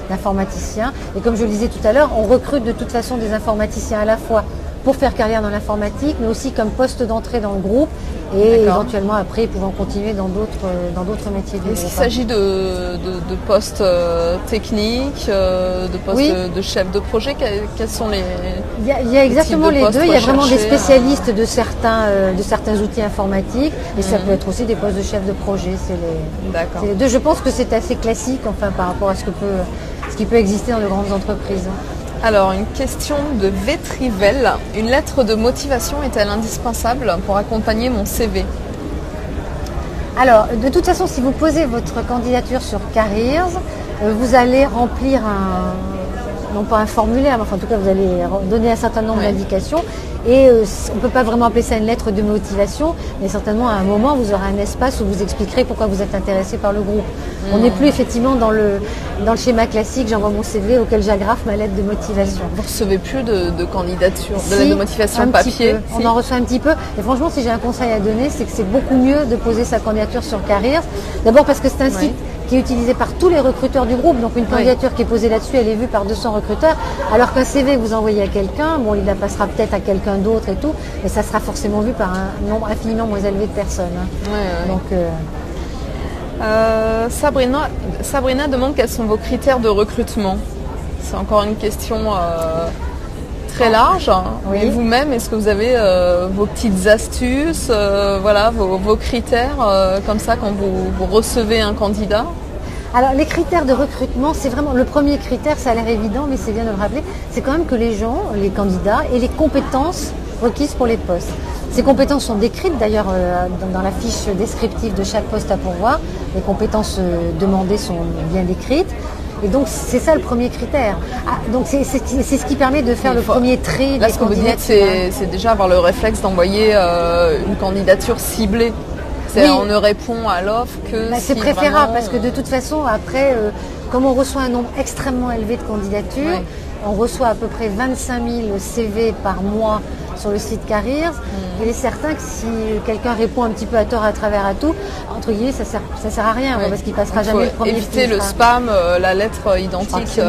d'informaticiens. Et comme je le disais tout à l'heure, on recrute de toute façon des informaticiens à la fois pour faire carrière dans l'informatique, mais aussi comme poste d'entrée dans le groupe et éventuellement après pouvant continuer dans d'autres métiers du groupe. Est-ce qu'il s'agit de postes techniques, de postes de chef de projet? Quels sont les... Il y a exactement les deux. Il y a vraiment des spécialistes de certains outils informatiques et ça peut être aussi des postes de chef de projet. C'est les deux. Je pense que c'est assez classique enfin, par rapport à ce qui peut exister dans de grandes entreprises. Alors, une question de Vétrivel. Une lettre de motivation est-elle indispensable pour accompagner mon CV? Alors, de toute façon, si vous posez votre candidature sur Careers, vous allez remplir non pas un formulaire, mais enfin, en tout cas, vous allez donner un certain nombre d'indications. Et on ne peut pas vraiment appeler ça une lettre de motivation, mais certainement à un moment, vous aurez un espace où vous expliquerez pourquoi vous êtes intéressé par le groupe. On n'est plus effectivement dans le schéma classique, j'envoie mon CV auquel j'agrafe ma lettre de motivation. Vous ne recevez plus de candidature, de lettre de motivation papier? On en reçoit un petit peu. Et franchement, si j'ai un conseil à donner, c'est que c'est beaucoup mieux de poser sa candidature sur Careers. D'abord parce que c'est un site qui est utilisé par tous les recruteurs du groupe. Donc une candidature qui est posée là-dessus, elle est vue par 200 recruteurs. Alors qu'un CV que vous envoyez à quelqu'un, bon, il la passera peut-être à quelqu'un d'autre et tout, mais ça sera forcément vu par un nombre infiniment moins élevé de personnes. Donc, Sabrina demande quels sont vos critères de recrutement. C'est encore une question très large. Et vous-même, est-ce que vous avez vos petites astuces, vos critères comme ça quand vous recevez un candidat? Alors les critères de recrutement, c'est vraiment le premier critère, ça a l'air évident, mais c'est bien de le rappeler, c'est quand même que les gens, les candidats, aient les compétences requises pour les postes. Ces compétences sont décrites d'ailleurs dans la fiche descriptive de chaque poste à pourvoir. Les compétences demandées sont bien décrites. Et donc c'est ça le premier critère. Donc c'est ce qui permet de faire le premier tri des candidatures. Là, ce que vous dites, c'est déjà avoir le réflexe d'envoyer une candidature ciblée. On ne répond à l'offre que c'est préférable parce que de toute façon, après, comme on reçoit un nombre extrêmement élevé de candidatures, on reçoit à peu près 25 000 CV par mois sur le site Careers. Il est certain que si quelqu'un répond un petit peu à tort à travers à tout, entre guillemets, ça sert à rien parce qu'il passera jamais le premier éviter le spam, la lettre identique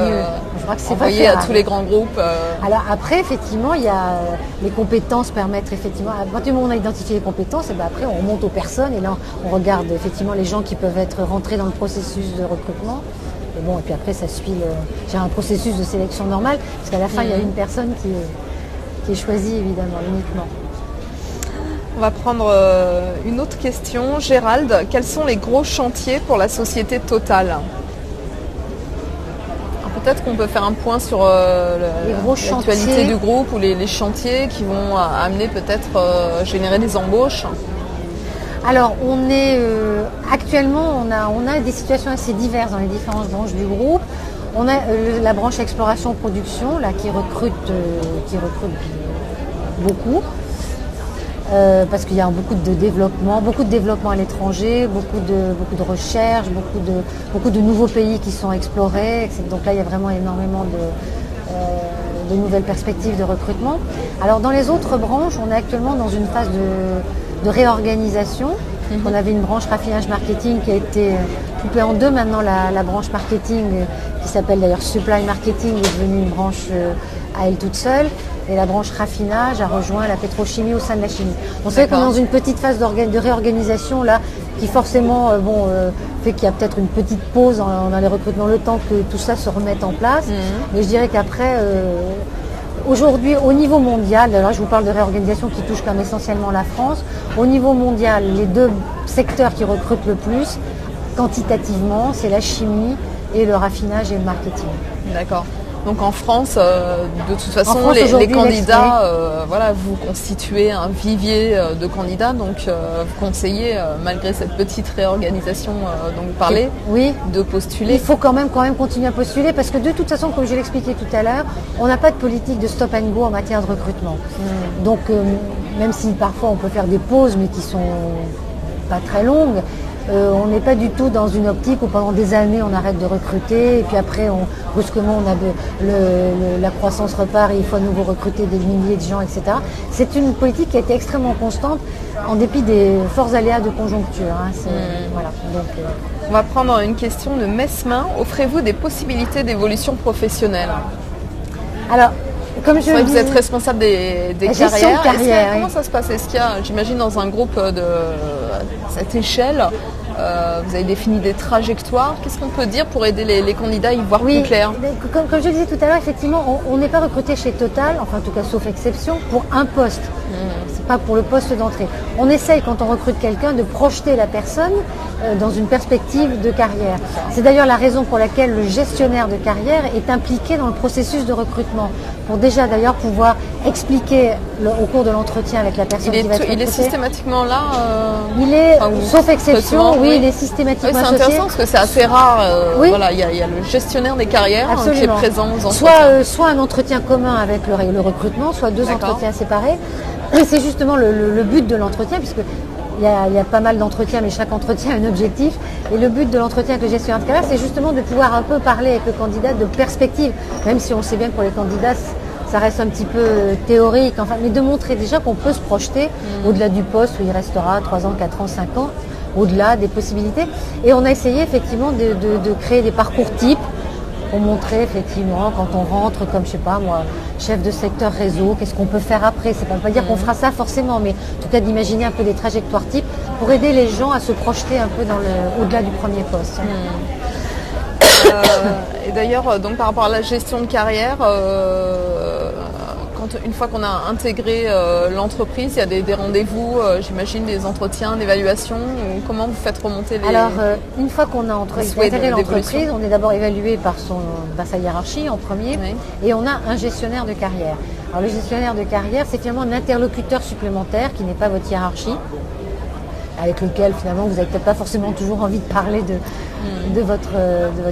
envoyée à tous les grands groupes. Alors après, effectivement, il y a les compétences permettent effectivement, à partir du moment où on a identifié les compétences, et après on monte aux personnes et là on regarde effectivement les gens qui peuvent être rentrés dans le processus de recrutement. Et bon, et puis après ça suit j'ai un processus de sélection normal, parce qu'à la fin il y a une personne qui est choisie évidemment, uniquement. On va prendre une autre question. Gérald, quels sont les gros chantiers pour la société Total? Peut-être qu'on peut faire un point sur l'actualité du groupe ou les chantiers qui vont amener peut-être générer des embauches. Alors actuellement on a des situations assez diverses dans les différentes branches du groupe. On a la branche exploration production là qui recrute beaucoup. Parce qu'il y a beaucoup de développement à l'étranger, beaucoup de recherches, beaucoup de nouveaux pays qui sont explorés. Donc là, il y a vraiment énormément de nouvelles perspectives de recrutement. Alors dans les autres branches, on est actuellement dans une phase de réorganisation. On avait une branche raffinage marketing qui a été coupée en deux. Maintenant, la branche marketing, qui s'appelle d'ailleurs supply marketing, est devenue une branche à elle toute seule. Et la branche raffinage a rejoint la pétrochimie au sein de la chimie. On sait qu'on est dans une petite phase de réorganisation là, qui forcément fait qu'il y a peut-être une petite pause dans les recrutements, le temps que tout ça se remette en place. Mais je dirais qu'après, aujourd'hui, au niveau mondial, alors je vous parle de réorganisation qui touche quand même essentiellement la France, au niveau mondial, les deux secteurs qui recrutent le plus, quantitativement, c'est la chimie et le raffinage et le marketing. D'accord. Donc en France, de toute façon, France, les candidats, voilà, vous constituez un vivier de candidats, donc vous conseillez, malgré cette petite réorganisation dont vous parlez, oui, de postuler. Il faut quand même continuer à postuler parce que de toute façon, comme je l'expliquais tout à l'heure, on n'a pas de politique de stop and go en matière de recrutement. Donc même si parfois on peut faire des pauses mais qui sont pas très longues, on n'est pas du tout dans une optique où pendant des années on arrête de recruter et puis après brusquement la croissance repart et il faut à nouveau recruter des milliers de gens, etc. C'est une politique qui a été extrêmement constante en dépit des forts aléas de conjoncture. Voilà. Donc, on va prendre une question de Mesmin. Offrez-vous des possibilités d'évolution professionnelle? Alors, comme je vous êtes responsable des carrières. Comment ça se passe? Est-ce qu'il y a, j'imagine, dans un groupe de cette échelle, vous avez défini des trajectoires? Qu'est-ce qu'on peut dire pour aider les candidats à y voir plus clair? Comme je le disais tout à l'heure, effectivement, on n'est pas recruté chez Total, enfin en tout cas sauf exception, pour un poste. C'est pas pour le poste d'entrée. On essaye, quand on recrute quelqu'un, de projeter la personne dans une perspective de carrière. C'est d'ailleurs la raison pour laquelle le gestionnaire de carrière est impliqué dans le processus de recrutement, pour déjà d'ailleurs pouvoir expliquer au cours de l'entretien avec la personne qui va être recrutée. Il est systématiquement là Il est, sauf exception, oui, il est systématiquement associé. C'est intéressant parce que c'est assez rare. Voilà, il y a le gestionnaire des carrières qui est présent aux entretiens. Soit un entretien commun avec le recrutement, soit deux entretiens séparés. Et c'est justement le but de l'entretien, puisque il y a pas mal d'entretiens, mais chaque entretien a un objectif. Et le but de l'entretien avec le gestionnaire de carrière, c'est justement de pouvoir un peu parler avec le candidat de perspective, même si on sait bien que pour les candidats, ça reste un petit peu théorique, enfin, mais de montrer déjà qu'on peut se projeter au-delà du poste où il restera 3 ans, 4 ans, 5 ans, au-delà des possibilités. Et on a essayé effectivement de créer des parcours types pour montrer effectivement quand on rentre comme, je sais pas moi, chef de secteur réseau, qu'est-ce qu'on peut faire après. C'est pas dire qu'on fera ça forcément, mais en tout cas d'imaginer un peu des trajectoires types pour aider les gens à se projeter un peu au-delà du premier poste. Et d'ailleurs, donc par rapport à la gestion de carrière, une fois qu'on a intégré l'entreprise, il y a des rendez-vous, j'imagine, des entretiens, d'évaluation. Comment vous faites remonter les... Alors, une fois qu'on a intégré l'entreprise, on est d'abord évalué par sa hiérarchie en premier, et on a un gestionnaire de carrière. Alors, le gestionnaire de carrière, c'est finalement un interlocuteur supplémentaire qui n'est pas votre hiérarchie, avec lequel finalement vous n'avez peut-être pas forcément toujours envie de parler de votre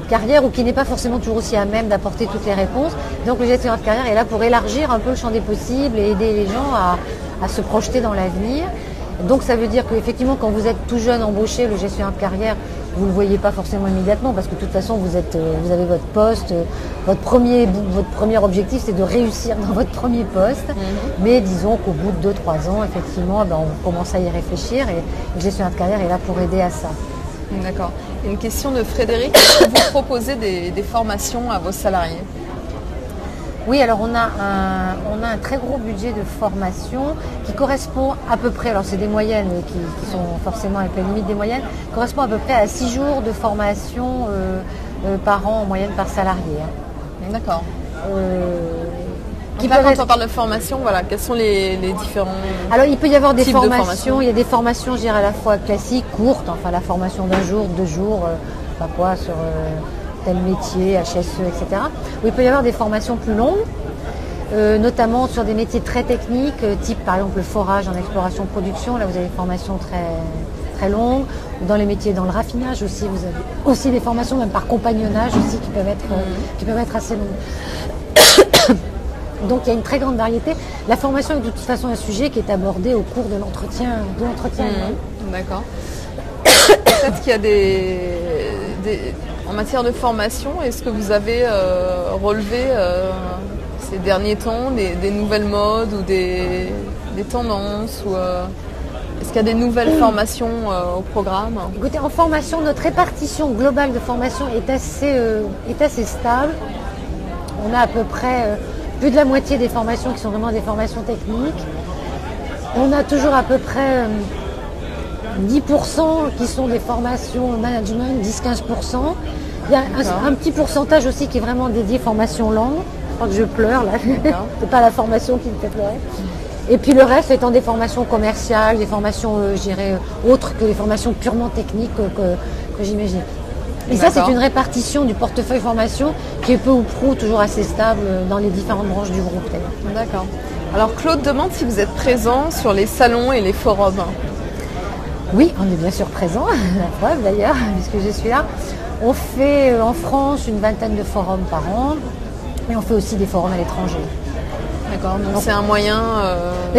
carrière, ou qui n'est pas forcément toujours aussi à même d'apporter toutes les réponses. Donc le gestionnaire de carrière est là pour élargir un peu le champ des possibles et aider les gens à se projeter dans l'avenir. Donc ça veut dire qu'effectivement quand vous êtes tout jeune embauché, le gestionnaire de carrière, vous ne le voyez pas forcément immédiatement parce que de toute façon vous avez votre poste, votre premier objectif c'est de réussir dans votre premier poste. Mais disons qu'au bout de 2-3 ans, effectivement, on commence à y réfléchir et le gestionnaire de carrière est là pour aider à ça. D'accord. Une question de Frédéric, est-ce que vous proposez des formations à vos salariés? Oui, alors on a un très gros budget de formation qui correspond à peu près, alors c'est des moyennes qui sont forcément avec la limite des moyennes, correspond à peu près à 6 jours de formation par an en moyenne par salarié. D'accord. Quand on parle de formation, voilà, quels sont les différents... Alors il peut y avoir des formations. Il y a des formations, je dirais à la fois classiques, courtes, enfin la formation d'1 jour, 2 jours, sur tel métier, HSE, etc. Ou il peut y avoir des formations plus longues, notamment sur des métiers très techniques, type par exemple le forage en exploration-production. Là vous avez des formations très, très longues. Dans les métiers, dans le raffinage aussi, vous avez aussi des formations, même par compagnonnage aussi, qui peuvent être assez longues. Donc il y a une très grande variété. La formation est de toute façon un sujet qui est abordé au cours de l'entretien. D'accord. Peut-être qu'il y a en matière de formation, est-ce que vous avez relevé ces derniers temps des nouvelles modes ou des tendances est-ce qu'il y a des nouvelles formations au programme? Écoutez, en formation, notre répartition globale de formation est assez stable. On a à peu près plus de la moitié des formations qui sont vraiment des formations techniques. On a toujours à peu près 10% qui sont des formations management, 10-15%. Il y a un petit pourcentage aussi qui est vraiment dédié formation langue. Je crois que je pleure là. C'est pas la formation qui me fait pleurer. Et puis le reste étant des formations commerciales, des formations, je dirais, autres que les formations purement techniques que j'imagine. Et ça, c'est une répartition du portefeuille formation qui est peu ou prou toujours assez stable dans les différentes branches du groupe. D'accord. Alors Claude demande si vous êtes présent sur les salons et les forums. Oui, on est bien sûr présent, la preuve d'ailleurs, puisque je suis là. On fait en France une vingtaine de forums par an, et on fait aussi des forums à l'étranger. D'accord, donc c'est un moyen...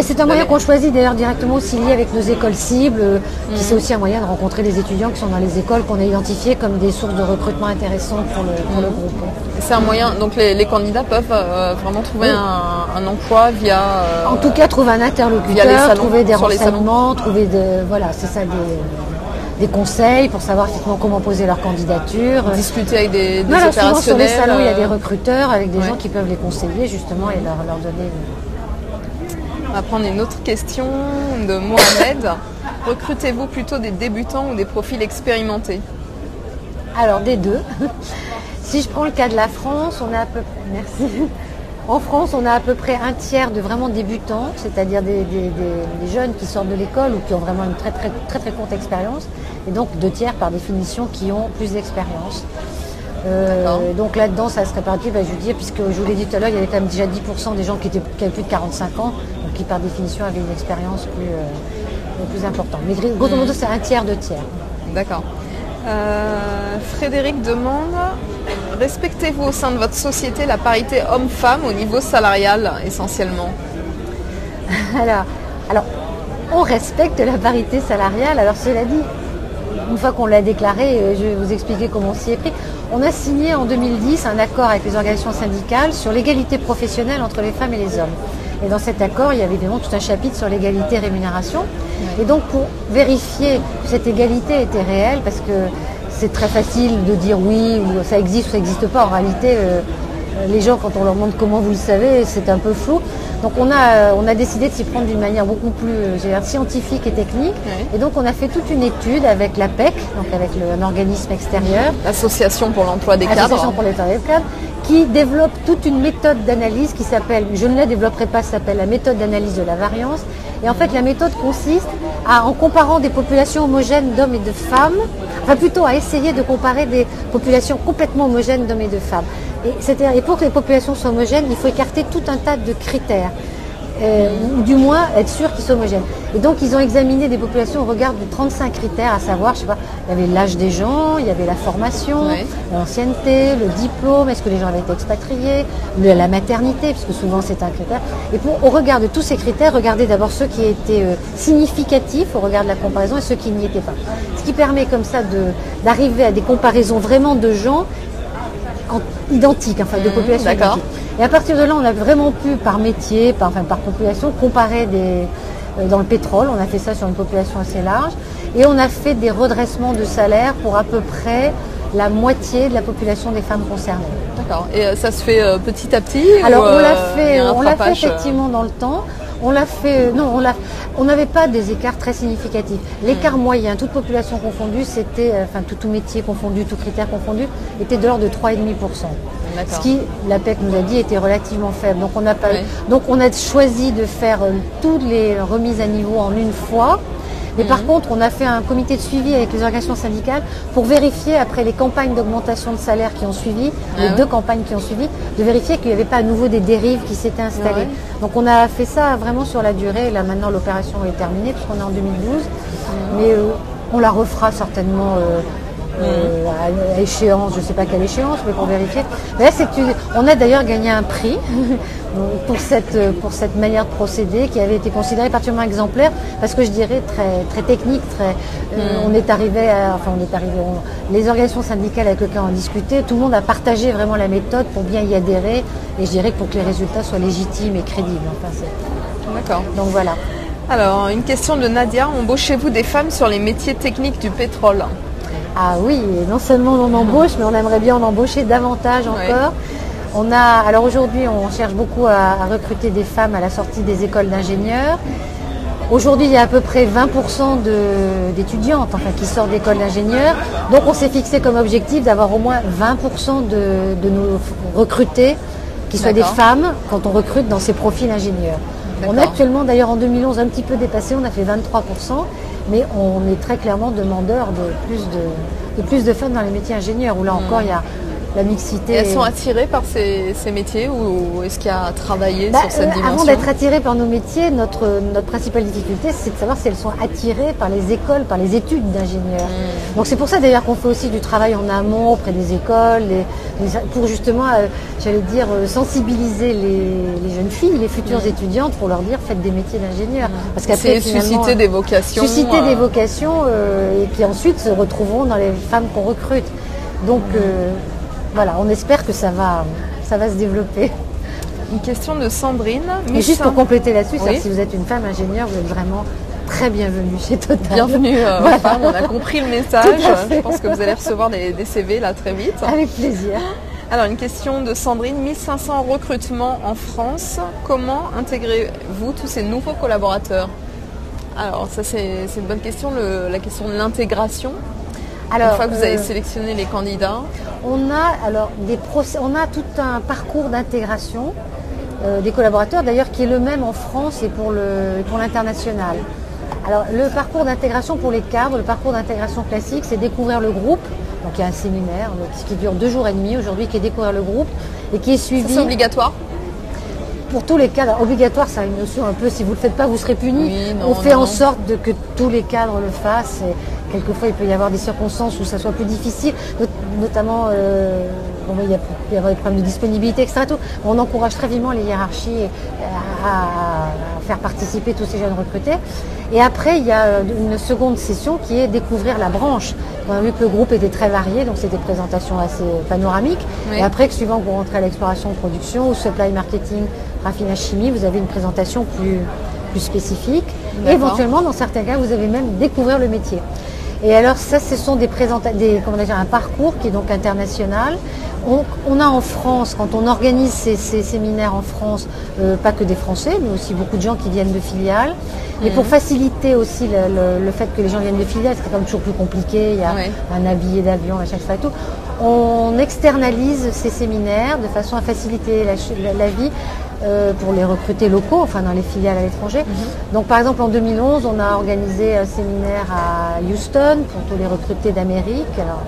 c'est un moyen qu'on choisit d'ailleurs directement aussi lié avec nos écoles cibles, qui c'est aussi un moyen de rencontrer des étudiants qui sont dans les écoles qu'on a identifiées comme des sources de recrutement intéressantes pour le groupe. C'est un moyen, donc les candidats peuvent vraiment trouver un emploi via... en tout cas, trouver un interlocuteur, via les salons, trouver des renseignements, trouver voilà, c'est ça, des conseils pour savoir effectivement comment poser leur candidature. Discuter avec des opérationnels. opérationnels. Sur les salons, il y a des recruteurs avec des gens qui peuvent les conseiller justement et leur donner... On va prendre une autre question de Mohamed. Recrutez-vous plutôt des débutants ou des profils expérimentés? Alors, des deux. Si je prends le cas de la France, on a à peu près... Merci. En France, on a à peu près un tiers de vraiment débutants, c'est-à-dire des jeunes qui sortent de l'école ou qui ont vraiment une très courte expérience, et donc 2 tiers par définition qui ont plus d'expérience. Donc là-dedans, ça se répartit, je vous dis, puisque je vous l'ai dit tout à l'heure, il y avait quand même déjà 10% des gens qui avaient plus de 45 ans, donc qui par définition avaient une expérience plus importante. Mais grosso modo, c'est un tiers, 2 tiers. D'accord. Frédéric demande, respectez-vous au sein de votre société la parité homme-femme au niveau salarial essentiellement? Alors, on respecte la parité salariale. Alors cela dit, une fois qu'on l'a déclaré, je vais vous expliquer comment on s'y est pris. On a signé en 2010 un accord avec les organisations syndicales sur l'égalité professionnelle entre les femmes et les hommes. Et dans cet accord, il y avait évidemment tout un chapitre sur l'égalité rémunération. Et donc, pour vérifier que cette égalité était réelle, parce que c'est très facile de dire oui, ou ça existe ou ça n'existe pas. En réalité, les gens, quand on leur demande comment vous le savez, c'est un peu flou. Donc, on a décidé de s'y prendre d'une manière beaucoup plus scientifique et technique. Oui. Et donc, on a fait toute une étude avec l'APEC, donc avec un organisme extérieur. L'Association pour l'emploi des cadres. L'Association pour l'emploi des cadres, qui développe toute une méthode d'analyse qui s'appelle, je ne la développerai pas, ça s'appelle la méthode d'analyse de la variance. Et en fait, la méthode consiste en comparant des populations homogènes d'hommes et de femmes, enfin plutôt à essayer de comparer des populations complètement homogènes d'hommes et de femmes. Et pour que les populations soient homogènes, il faut écarter tout un tas de critères. Ou du moins être sûr qu'ils sont homogènes. Et donc ils ont examiné des populations au regard de 35 critères, à savoir, je sais pas, il y avait l'âge des gens, il y avait la formation, l'ancienneté, le diplôme, est-ce que les gens avaient été expatriés, la maternité, puisque souvent c'est un critère. Et au regard de tous ces critères, regardez d'abord ceux qui étaient significatifs au regard de la comparaison et ceux qui n'y étaient pas. Ce qui permet comme ça d'arriver à des comparaisons vraiment de gens identiques, enfin de populations identiques. Et à partir de là, on a vraiment pu, par métier, par population, comparer dans le pétrole. On a fait ça sur une population assez large. Et on a fait des redressements de salaire pour à peu près la moitié de la population des femmes concernées. D'accord. Et ça se fait petit à petit? Alors, on l'a fait effectivement dans le temps. On l'a fait, on n'avait pas des écarts très significatifs. L'écart moyen, toute population confondue, c'était, tout métier confondu, tout critère confondu, était de l'ordre de 3,5%. Ce qui, l'APEC nous a dit, était relativement faible. Donc on a choisi de faire toutes les remises à niveau en une fois. Mais par contre, on a fait un comité de suivi avec les organisations syndicales pour vérifier, après les campagnes d'augmentation de salaire qui ont suivi, les 2 campagnes qui ont suivi, de vérifier qu'il n'y avait pas à nouveau des dérives qui s'étaient installées. Donc on a fait ça vraiment sur la durée. Là maintenant, l'opération est terminée puisqu'on est en 2012. Mais on la refera certainement à échéance, je ne sais pas quelle échéance, mais pour vérifier. Mais là, on a d'ailleurs gagné un prix pour cette manière de procéder qui avait été considérée particulièrement exemplaire, parce que je dirais très technique, les organisations syndicales avec lesquelles on a discuté, tout le monde a partagé vraiment la méthode pour bien y adhérer, et je dirais pour que les résultats soient légitimes et crédibles. D'accord. Donc voilà. Alors, une question de Nadia, embauchez-vous des femmes sur les métiers techniques du pétrole? Ah oui, et non seulement on embauche, mais on aimerait bien en embaucher davantage encore. Alors aujourd'hui, on cherche beaucoup à recruter des femmes à la sortie des écoles d'ingénieurs. Aujourd'hui, il y a à peu près 20% d'étudiantes qui sortent d'écoles d'ingénieurs. Donc on s'est fixé comme objectif d'avoir au moins 20% de nos recrutés qui soient des femmes quand on recrute dans ces profils ingénieurs. On a actuellement, d'ailleurs en 2011, un petit peu dépassé, on a fait 23%, mais on est très clairement demandeur de plus de plus de femmes dans les métiers ingénieurs, où là encore il y a la mixité. Et elles sont attirées par ces métiers ou est-ce qu'il y a à travailler sur cette dimension? Avant d'être attirées par nos métiers, notre principale difficulté, c'est de savoir si elles sont attirées par les écoles, par les études d'ingénieurs. Donc c'est pour ça d'ailleurs qu'on fait aussi du travail en amont auprès des écoles, pour justement, j'allais dire, sensibiliser les jeunes filles, les futures étudiantes, pour leur dire faites des métiers d'ingénieur. Parce qu'après, susciter des vocations. Susciter des vocations et qui ensuite se retrouveront dans les femmes qu'on recrute. Donc voilà, on espère que ça va se développer. Une question de Sandrine. Et juste pour compléter là-dessus, si vous êtes une femme ingénieure, vous êtes vraiment très bienvenue chez Total. Bienvenue, femme, on a compris le message. Je pense que vous allez recevoir des CV là très vite. Avec plaisir. Alors une question de Sandrine, 1500 recrutements en France. Comment intégrez-vous tous ces nouveaux collaborateurs? Alors ça c'est une bonne question, la question de l'intégration. Alors, une fois que vous avez sélectionné les candidats, on a tout un parcours d'intégration des collaborateurs, d'ailleurs qui est le même en France et pour l'international. Alors le parcours d'intégration pour les cadres, le parcours d'intégration classique, c'est découvrir le groupe. Donc il y a un séminaire qui dure 2 jours et demi aujourd'hui, qui est découvrir le groupe et qui est suivi. C'est obligatoire? Pour tous les cadres, obligatoire, ça a une notion un peu, si vous ne le faites pas, vous serez puni. Oui, on fait en sorte que tous les cadres le fassent. Et quelquefois, il peut y avoir des circonstances où ça soit plus difficile, notamment, il peut y avoir des problèmes de disponibilité, etc. On encourage très vivement les hiérarchies à faire participer tous ces jeunes recrutés. Et après, il y a une seconde session qui est découvrir la branche. On a vu que le groupe était très varié, donc c'était une présentation assez panoramique. Oui. Et après, suivant que vous rentrez à l'exploration production ou supply marketing, raffinage chimie, vous avez une présentation plus spécifique. Et éventuellement, dans certains cas, vous avez même découvrir le métier. Et alors ça, ce sont un parcours qui est donc international. On a en France, quand on organise ces séminaires en France, pas que des Français, mais aussi beaucoup de gens qui viennent de filiales. Et pour faciliter aussi le fait que les gens viennent de filiales, c'est quand même toujours plus compliqué, il y a un billet d'avion à chaque fois et tout. On externalise ces séminaires de façon à faciliter la vie pour les recrutés locaux, enfin dans les filiales à l'étranger. Donc par exemple en 2011, on a organisé un séminaire à Houston pour tous les recrutés d'Amérique. Alors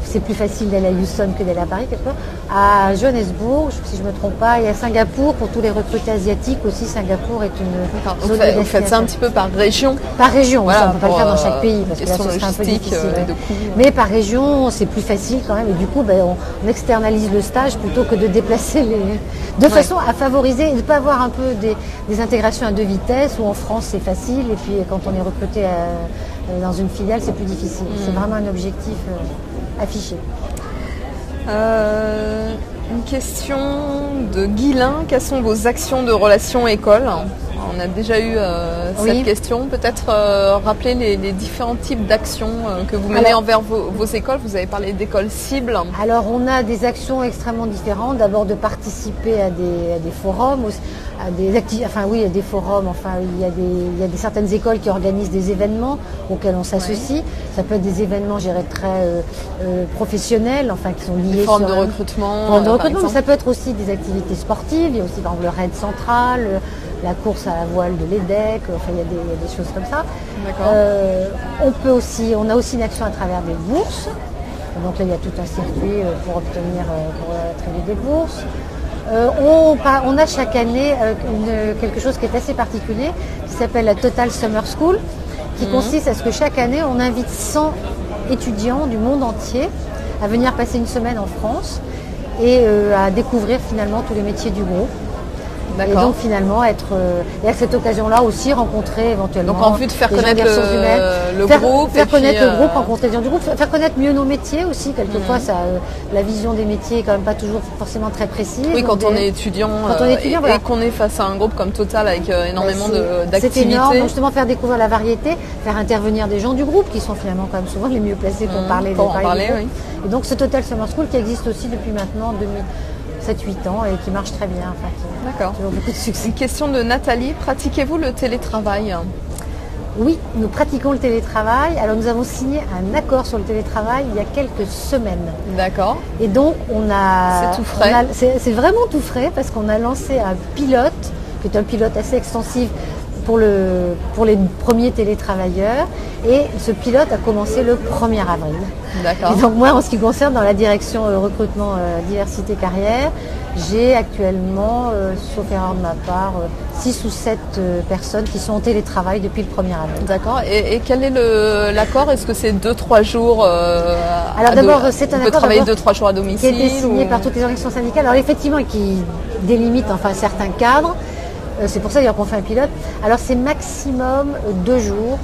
c'est plus facile d'aller à Houston que d'aller à Paris quelquefois. À Johannesburg, si je ne me trompe pas, et à Singapour pour tous les recrutés asiatiques aussi. Singapour est une zone de destination. Vous faites ça un petit peu par région? Par région, voilà, on ne peut pas le faire dans chaque pays parce que là ce serait un peu difficile. Mais par région, c'est plus facile quand même et du coup on externalise le stage plutôt que de déplacer de façon à favoriser et de ne pas avoir un peu des intégrations à 2 vitesses où en France c'est facile et puis quand on est recruté dans une filiale c'est plus difficile. C'est vraiment un objectif affiché. Une question de Guilain. Quelles sont vos actions de relations école? On a déjà eu cette question. Peut-être rappeler les différents types d'actions que vous menez envers vos écoles. Vous avez parlé d'écoles cibles. Alors on a des actions extrêmement différentes. D'abord de participer à des forums, à des forums. Enfin, il y a certaines écoles qui organisent des événements auxquels on s'associe. Ça peut être des événements, je dirais, très professionnels, enfin qui sont liés des formes de recrutement. Mais ça peut être aussi des activités sportives. Il y a aussi par exemple le raid central. La course à la voile de l'EDEC, enfin il y a des choses comme ça. On a aussi une action à travers des bourses. Donc là il y a tout un circuit pour attribuer des bourses. On a chaque année quelque chose qui est assez particulier, qui s'appelle la Total Summer School, qui consiste à ce que chaque année on invite 100 étudiants du monde entier à venir passer une semaine en et à découvrir finalement tous les métiers du groupe. Et donc finalement et à cette occasion-là aussi rencontrer éventuellement donc en vue de faire connaître le groupe, faire connaître le groupe, rencontrer les gens du groupe, faire connaître mieux nos métiers aussi. Quelquefois, la vision des métiers est quand même pas toujours forcément très précise. Oui, quand on est étudiant, et qu'on est face à un groupe comme Total avec énormément d'activités. C'est énorme. Donc justement faire découvrir la variété, faire intervenir des gens du groupe qui sont finalement quand même souvent les mieux placés pour parler. Et donc ce Total Summer School qui existe aussi depuis maintenant 7-8 ans et qui marche très bien. D'accord. Toujours beaucoup de succès. Une question de Nathalie. Pratiquez-vous le télétravail? Oui, nous pratiquons le télétravail. Alors nous avons signé un accord sur le télétravail il y a quelques semaines. D'accord. Et donc c'est tout frais. C'est vraiment tout frais parce qu'on a lancé un pilote, qui est un pilote assez extensif pour les premiers télétravailleurs. Et ce pilote a commencé le 1er avril. D'accord. Et donc moi, en ce qui concerne dans la direction recrutement diversité carrière, j'ai actuellement, sauf erreur de ma part, 6 ou 7 personnes qui sont en télétravail depuis le 1er avril. D'accord. Et quel est l'accord? Est-ce que c'est 2-3 jours Alors d'abord, c'est un accord travailler 2-3 jours à domicile qui a été signé par toutes les organisations syndicales. Alors effectivement, qui délimite enfin certains cadres. C'est pour ça d'ailleurs qu'on fait un pilote. Alors c'est maximum 2 jours.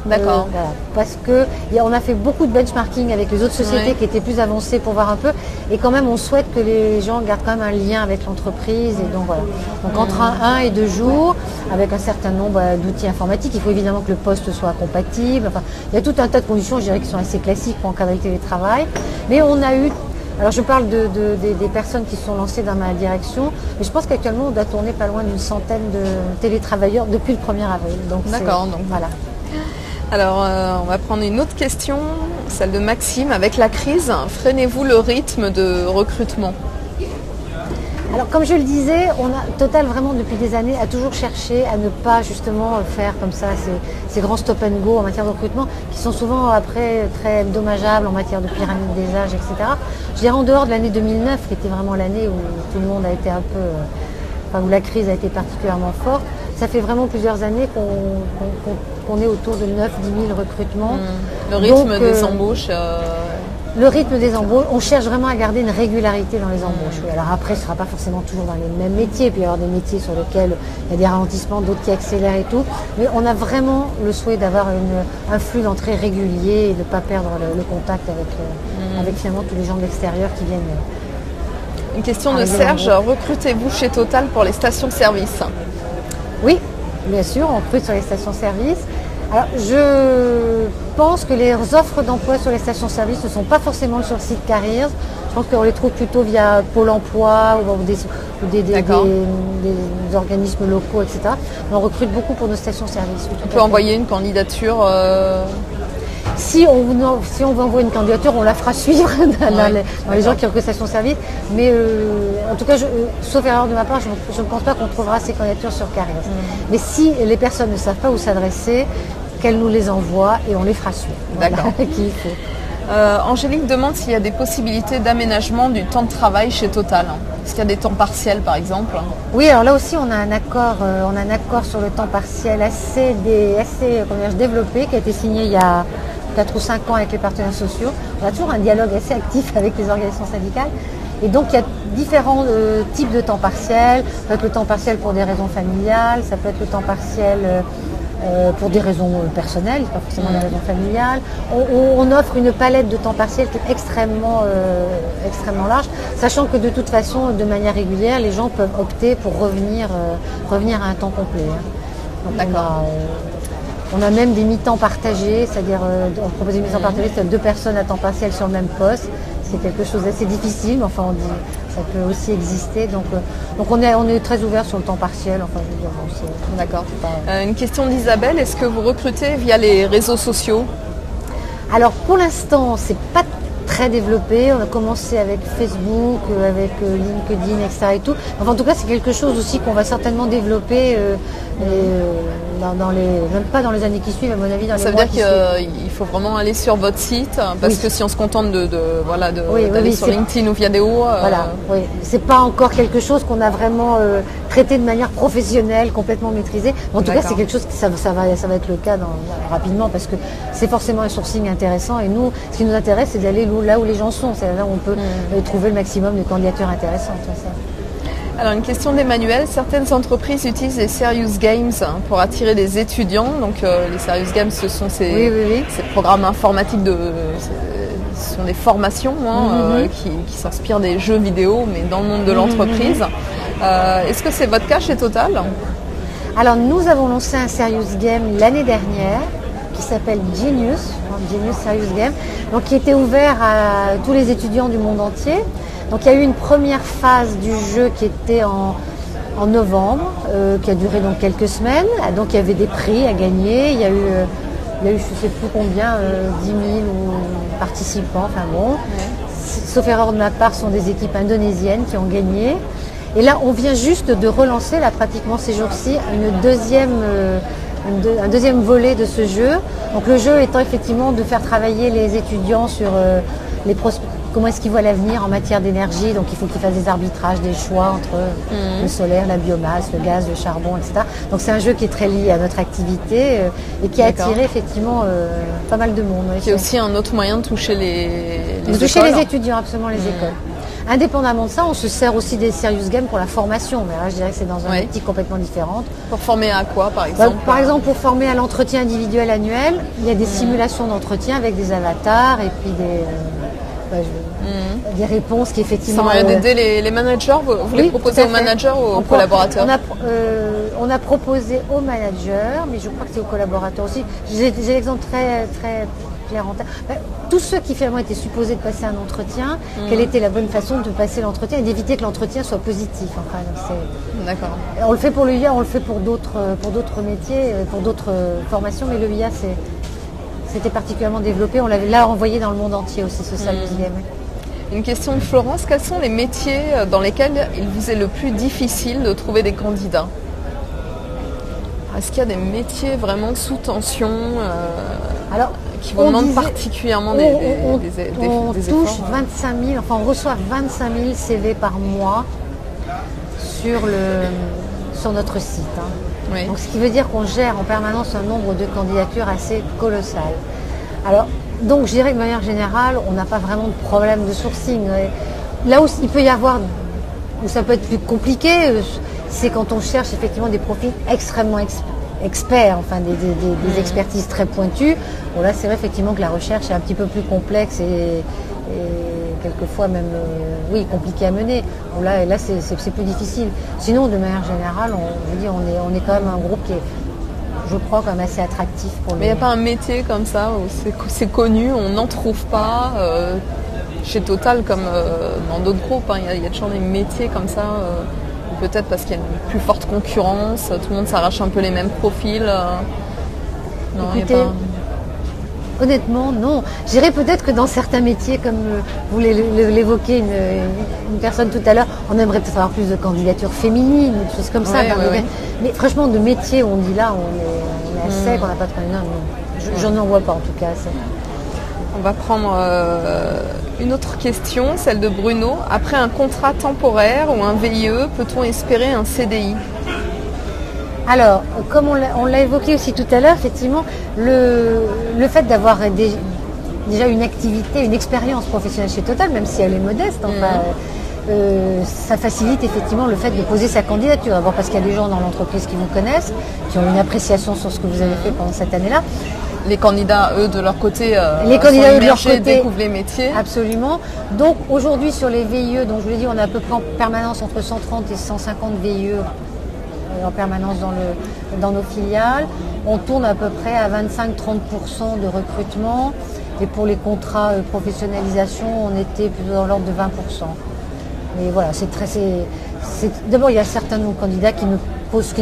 D'accord. Voilà, parce que on a fait beaucoup de benchmarking avec les autres sociétés qui étaient plus avancées pour voir un peu. Et quand même, on souhaite que les gens gardent quand même un lien avec l'entreprise. Et donc voilà. Donc entre 1 et 2 jours, avec un certain nombre d'outils informatiques, il faut évidemment que le poste soit compatible. Enfin, il y a tout un tas de conditions, je dirais, qui sont assez classiques pour encadrer le télétravail. Mais on a eu. Alors je parle des personnes qui sont lancées dans ma direction, mais je pense qu'actuellement on doit tourner pas loin d'une centaine de télétravailleurs depuis le 1er avril. D'accord. Donc voilà. Alors, on va prendre une autre question, celle de Maxime. Avec la crise, freinez-vous le rythme de recrutement? Alors, comme je le disais, Total, vraiment, depuis des années, a toujours cherché à ne pas, justement, faire comme ça ces grands stop and go en matière de recrutement, qui sont souvent, après, très dommageables en matière de pyramide des âges, etc. Je dirais en dehors de l'année 2009, qui était vraiment l'année où tout le monde a été un peu... où la crise a été particulièrement forte. Ça fait vraiment plusieurs années qu'on est autour de 9-10 000 recrutements. Le rythme des embauches Le rythme des embauches, on cherche vraiment à garder une régularité dans les embauches. Oui, alors après, ce ne sera pas forcément toujours dans les mêmes métiers, puis il y avoir des métiers sur lesquels il y a des ralentissements, d'autres qui accélèrent et tout. Mais on a vraiment le souhait d'avoir un flux d'entrée régulier et de ne pas perdre le contact avec finalement tous les gens de l'extérieur qui viennent. Une question de Serge, recrutez-vous chez Total pour les stations-service? Oui, bien sûr, on recrute sur les stations-service. Alors, je pense que les offres d'emploi sur les stations-service ne sont pas forcément sur le site Careers. Je pense qu'on les trouve plutôt via Pôle emploi ou des organismes locaux, etc. Mais on recrute beaucoup pour nos stations-service. On peut envoyer une candidature Si on veut envoyer une candidature, on la fera suivre dans les gens qui recrutent station-service. Mais en tout cas, sauf erreur de ma part, je ne pense pas qu'on trouvera ces candidatures sur Careers. Mais si les personnes ne savent pas où s'adresser, qu'elles nous les envoient et on les fera suivre. D'accord. Qu'il faut. Angélique demande s'il y a des possibilités d'aménagement du temps de travail chez Total. Est-ce qu'il y a des temps partiels par exemple? Oui, alors là aussi on a un accord sur le temps partiel assez développé qui a été signé il y a 4 ou 5 ans avec les partenaires sociaux. On a toujours un dialogue assez actif avec les organisations syndicales. Et donc il y a différents types de temps partiel. Ça peut être le temps partiel pour des raisons familiales, ça peut être le temps partiel pour des raisons personnelles, pas forcément des raisons familiales. On offre une palette de temps partiel qui est extrêmement large, sachant que de toute façon, de manière régulière, les gens peuvent opter pour revenir à un temps complet. Donc, d'accord. On a même des mi-temps partagés, c'est-à-dire on propose des mi-temps partagés, c'est 2 personnes à temps partiel sur le même poste. C'est quelque chose d'assez difficile, mais enfin on dit ça peut aussi exister. Donc on est très ouvert sur le temps partiel. Enfin, je veux dire, bon, d'accord. Une question d'Isabelle, est-ce que vous recrutez via les réseaux sociaux? Alors pour l'instant, c'est pas très développé. On a commencé avec Facebook, avec LinkedIn, etc. et tout. Enfin, en tout cas, c'est quelque chose aussi qu'on va certainement développer. Même pas dans les années qui suivent, à mon avis, dans les mois qui suivent. Ça veut dire qu'il faut vraiment aller sur votre site, parce que si on se contente d'aller sur LinkedIn ou Viadeo... Voilà, oui. C'est pas encore quelque chose qu'on a vraiment traité de manière professionnelle, complètement maîtrisée. En tout cas, c'est quelque chose qui ça va être le cas rapidement, parce que c'est forcément un sourcing intéressant. Et nous, ce qui nous intéresse, c'est d'aller là où les gens sont. C'est là où on peut trouver le maximum de candidatures intéressantes. Alors une question d'Emmanuel, certaines entreprises utilisent les Serious Games pour attirer des étudiants. Donc les Serious Games, ce sont ces programmes informatiques, ce sont des formations qui s'inspirent des jeux vidéo, mais dans le monde de l'entreprise. Est-ce que c'est votre cas chez Total? Alors nous avons lancé un Serious Game l'année dernière qui s'appelle Genius Serious Game, donc qui était ouvert à tous les étudiants du monde entier. Donc il y a eu une première phase du jeu qui était en novembre, qui a duré donc quelques semaines. Donc il y avait des prix à gagner. Il y a eu je ne sais plus combien, 10 000 participants. Enfin bon, sauf erreur de ma part, ce sont des équipes indonésiennes qui ont gagné. Et là, on vient juste de relancer, là, pratiquement ces jours-ci, un deuxième volet de ce jeu. Donc le jeu étant effectivement de faire travailler les étudiants sur comment est-ce qu'ils voient l'avenir en matière d'énergie. Donc il faut qu'ils fassent des arbitrages, des choix entre le solaire, la biomasse, le gaz, le charbon, etc. Donc c'est un jeu qui est très lié à notre activité et qui a attiré effectivement pas mal de monde. C'est aussi un autre moyen de toucher les étudiants, absolument, les écoles. Indépendamment de ça, on se sert aussi des serious games pour la formation, mais là je dirais que c'est dans une optique complètement différente. Pour former à quoi par exemple? Par exemple pour former à l'entretien individuel annuel, il y a des simulations d'entretien avec des avatars et puis des réponses qui effectivement... Ça va aider les managers, vous les proposez aux managers ou aux collaborateurs? On a proposé aux managers, mais je crois que c'est aux collaborateurs aussi. J'ai l'exemple très clair en tête. Tous ceux qui finalement étaient supposés de passer un entretien, quelle était la bonne façon de passer l'entretien et d'éviter que l'entretien soit positif. D'accord. On le fait pour le IA, on le fait pour d'autres métiers, pour d'autres formations, mais le IA c'était particulièrement développé. On l'avait là envoyé dans le monde entier aussi, ce Serious Game. Une question de Florence, quels sont les métiers dans lesquels il vous est le plus difficile de trouver des candidats? Est-ce qu'il y a des métiers vraiment sous tension qui vous demandent particulièrement des efforts? On touche 25 000, enfin on reçoit 25 000 CV par mois sur notre site. Oui. Donc ce qui veut dire qu'on gère en permanence un nombre de candidatures assez colossal. Alors, donc je dirais que de manière générale, on n'a pas vraiment de problème de sourcing. Là où il peut y avoir, où ça peut être plus compliqué, c'est quand on cherche effectivement des profils extrêmement experts, enfin des expertises très pointues. Bon, là c'est vrai effectivement que la recherche est un petit peu plus complexe et quelquefois même compliqué à mener. Bon, là c'est plus difficile. Sinon de manière générale, on est quand même un groupe qui est, je crois, quand même assez attractif pour Mais il n'y a pas un métier comme ça où c'est connu, on n'en trouve pas chez Total comme dans d'autres groupes. Il y a toujours des métiers comme ça, peut-être parce qu'il y a une plus forte concurrence, tout le monde s'arrache un peu les mêmes profils. Non, écoutez, honnêtement, non. Je dirais peut-être que dans certains métiers, comme vous l'évoquez, une personne tout à l'heure, on aimerait peut-être avoir plus de candidatures féminines, des choses comme ça. Mais franchement, de métiers où on dit là, on est à sec, on n'a pas de candidat, je n'en vois pas en tout cas assez. On va prendre une autre question, celle de Bruno. Après un contrat temporaire ou un VIE, peut-on espérer un CDI? Alors, comme on l'a évoqué aussi tout à l'heure, effectivement, le fait d'avoir déjà une activité, une expérience professionnelle chez Total, même si elle est modeste, ça facilite effectivement le fait de poser sa candidature. D'abord parce qu'il y a des gens dans l'entreprise qui vous connaissent, qui ont une appréciation sur ce que vous avez fait pendant cette année-là. Les candidats, eux, de leur côté, découvrent les métiers. Absolument. Donc aujourd'hui, sur les VIE, donc je vous l'ai dit, on a à peu près en permanence entre 130 et 150 VIE en permanence dans nos filiales. On tourne à peu près à 25-30% de recrutement. Et pour les contrats professionnalisation, on était plutôt dans l'ordre de 20%. Mais voilà, d'abord, il y a certains de nos candidats qui ne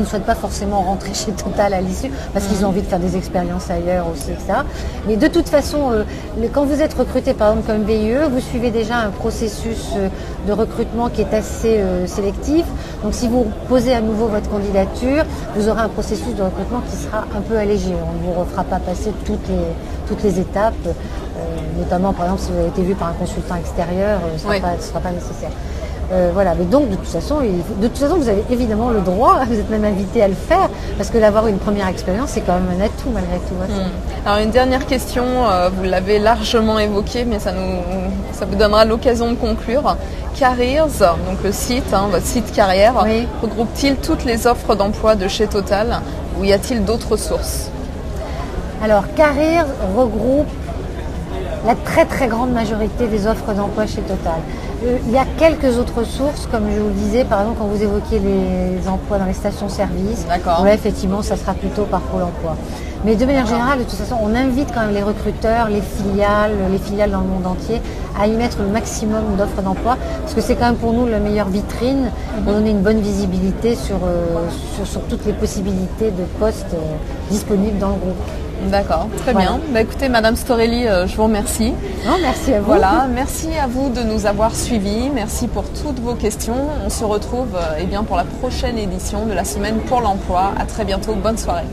souhaitent pas forcément rentrer chez Total à l'issue, parce qu'ils ont envie de faire des expériences ailleurs aussi, etc. Mais de toute façon, quand vous êtes recruté par exemple comme VIE, vous suivez déjà un processus de recrutement qui est assez sélectif. Donc si vous posez à nouveau votre candidature, vous aurez un processus de recrutement qui sera un peu allégé. On ne vous refera pas passer toutes les étapes, notamment par exemple si vous avez été vu par un consultant extérieur, ce ne sera pas nécessaire. Voilà, mais donc de toute façon, vous avez évidemment le droit, vous êtes même invité à le faire, parce que d'avoir une première expérience, c'est quand même un atout malgré tout. Alors une dernière question, vous l'avez largement évoqué, mais ça vous donnera l'occasion de conclure. Careers, donc le site, votre site carrière, regroupe-t-il toutes les offres d'emploi de chez Total, ou y a-t-il d'autres sources? Alors Careers regroupe la très très grande majorité des offres d'emploi chez Total. Il y a quelques autres sources, comme je vous le disais, par exemple quand vous évoquiez les emplois dans les stations-service, là effectivement ça sera plutôt par Pôle emploi. Mais de manière générale, de toute façon, on invite quand même les recruteurs, les filiales dans le monde entier, à y mettre le maximum d'offres d'emploi, parce que c'est quand même pour nous la meilleure vitrine, pour donner une bonne visibilité sur toutes les possibilités de postes disponibles dans le groupe. D'accord, très Voilà. bien. Bah, écoutez, Madame Storelli, je vous remercie. Non, merci à vous. Voilà, merci à vous de nous avoir suivis. Merci pour toutes vos questions. On se retrouve pour la prochaine édition de la Semaine pour l'Emploi. À très bientôt. Bonne soirée.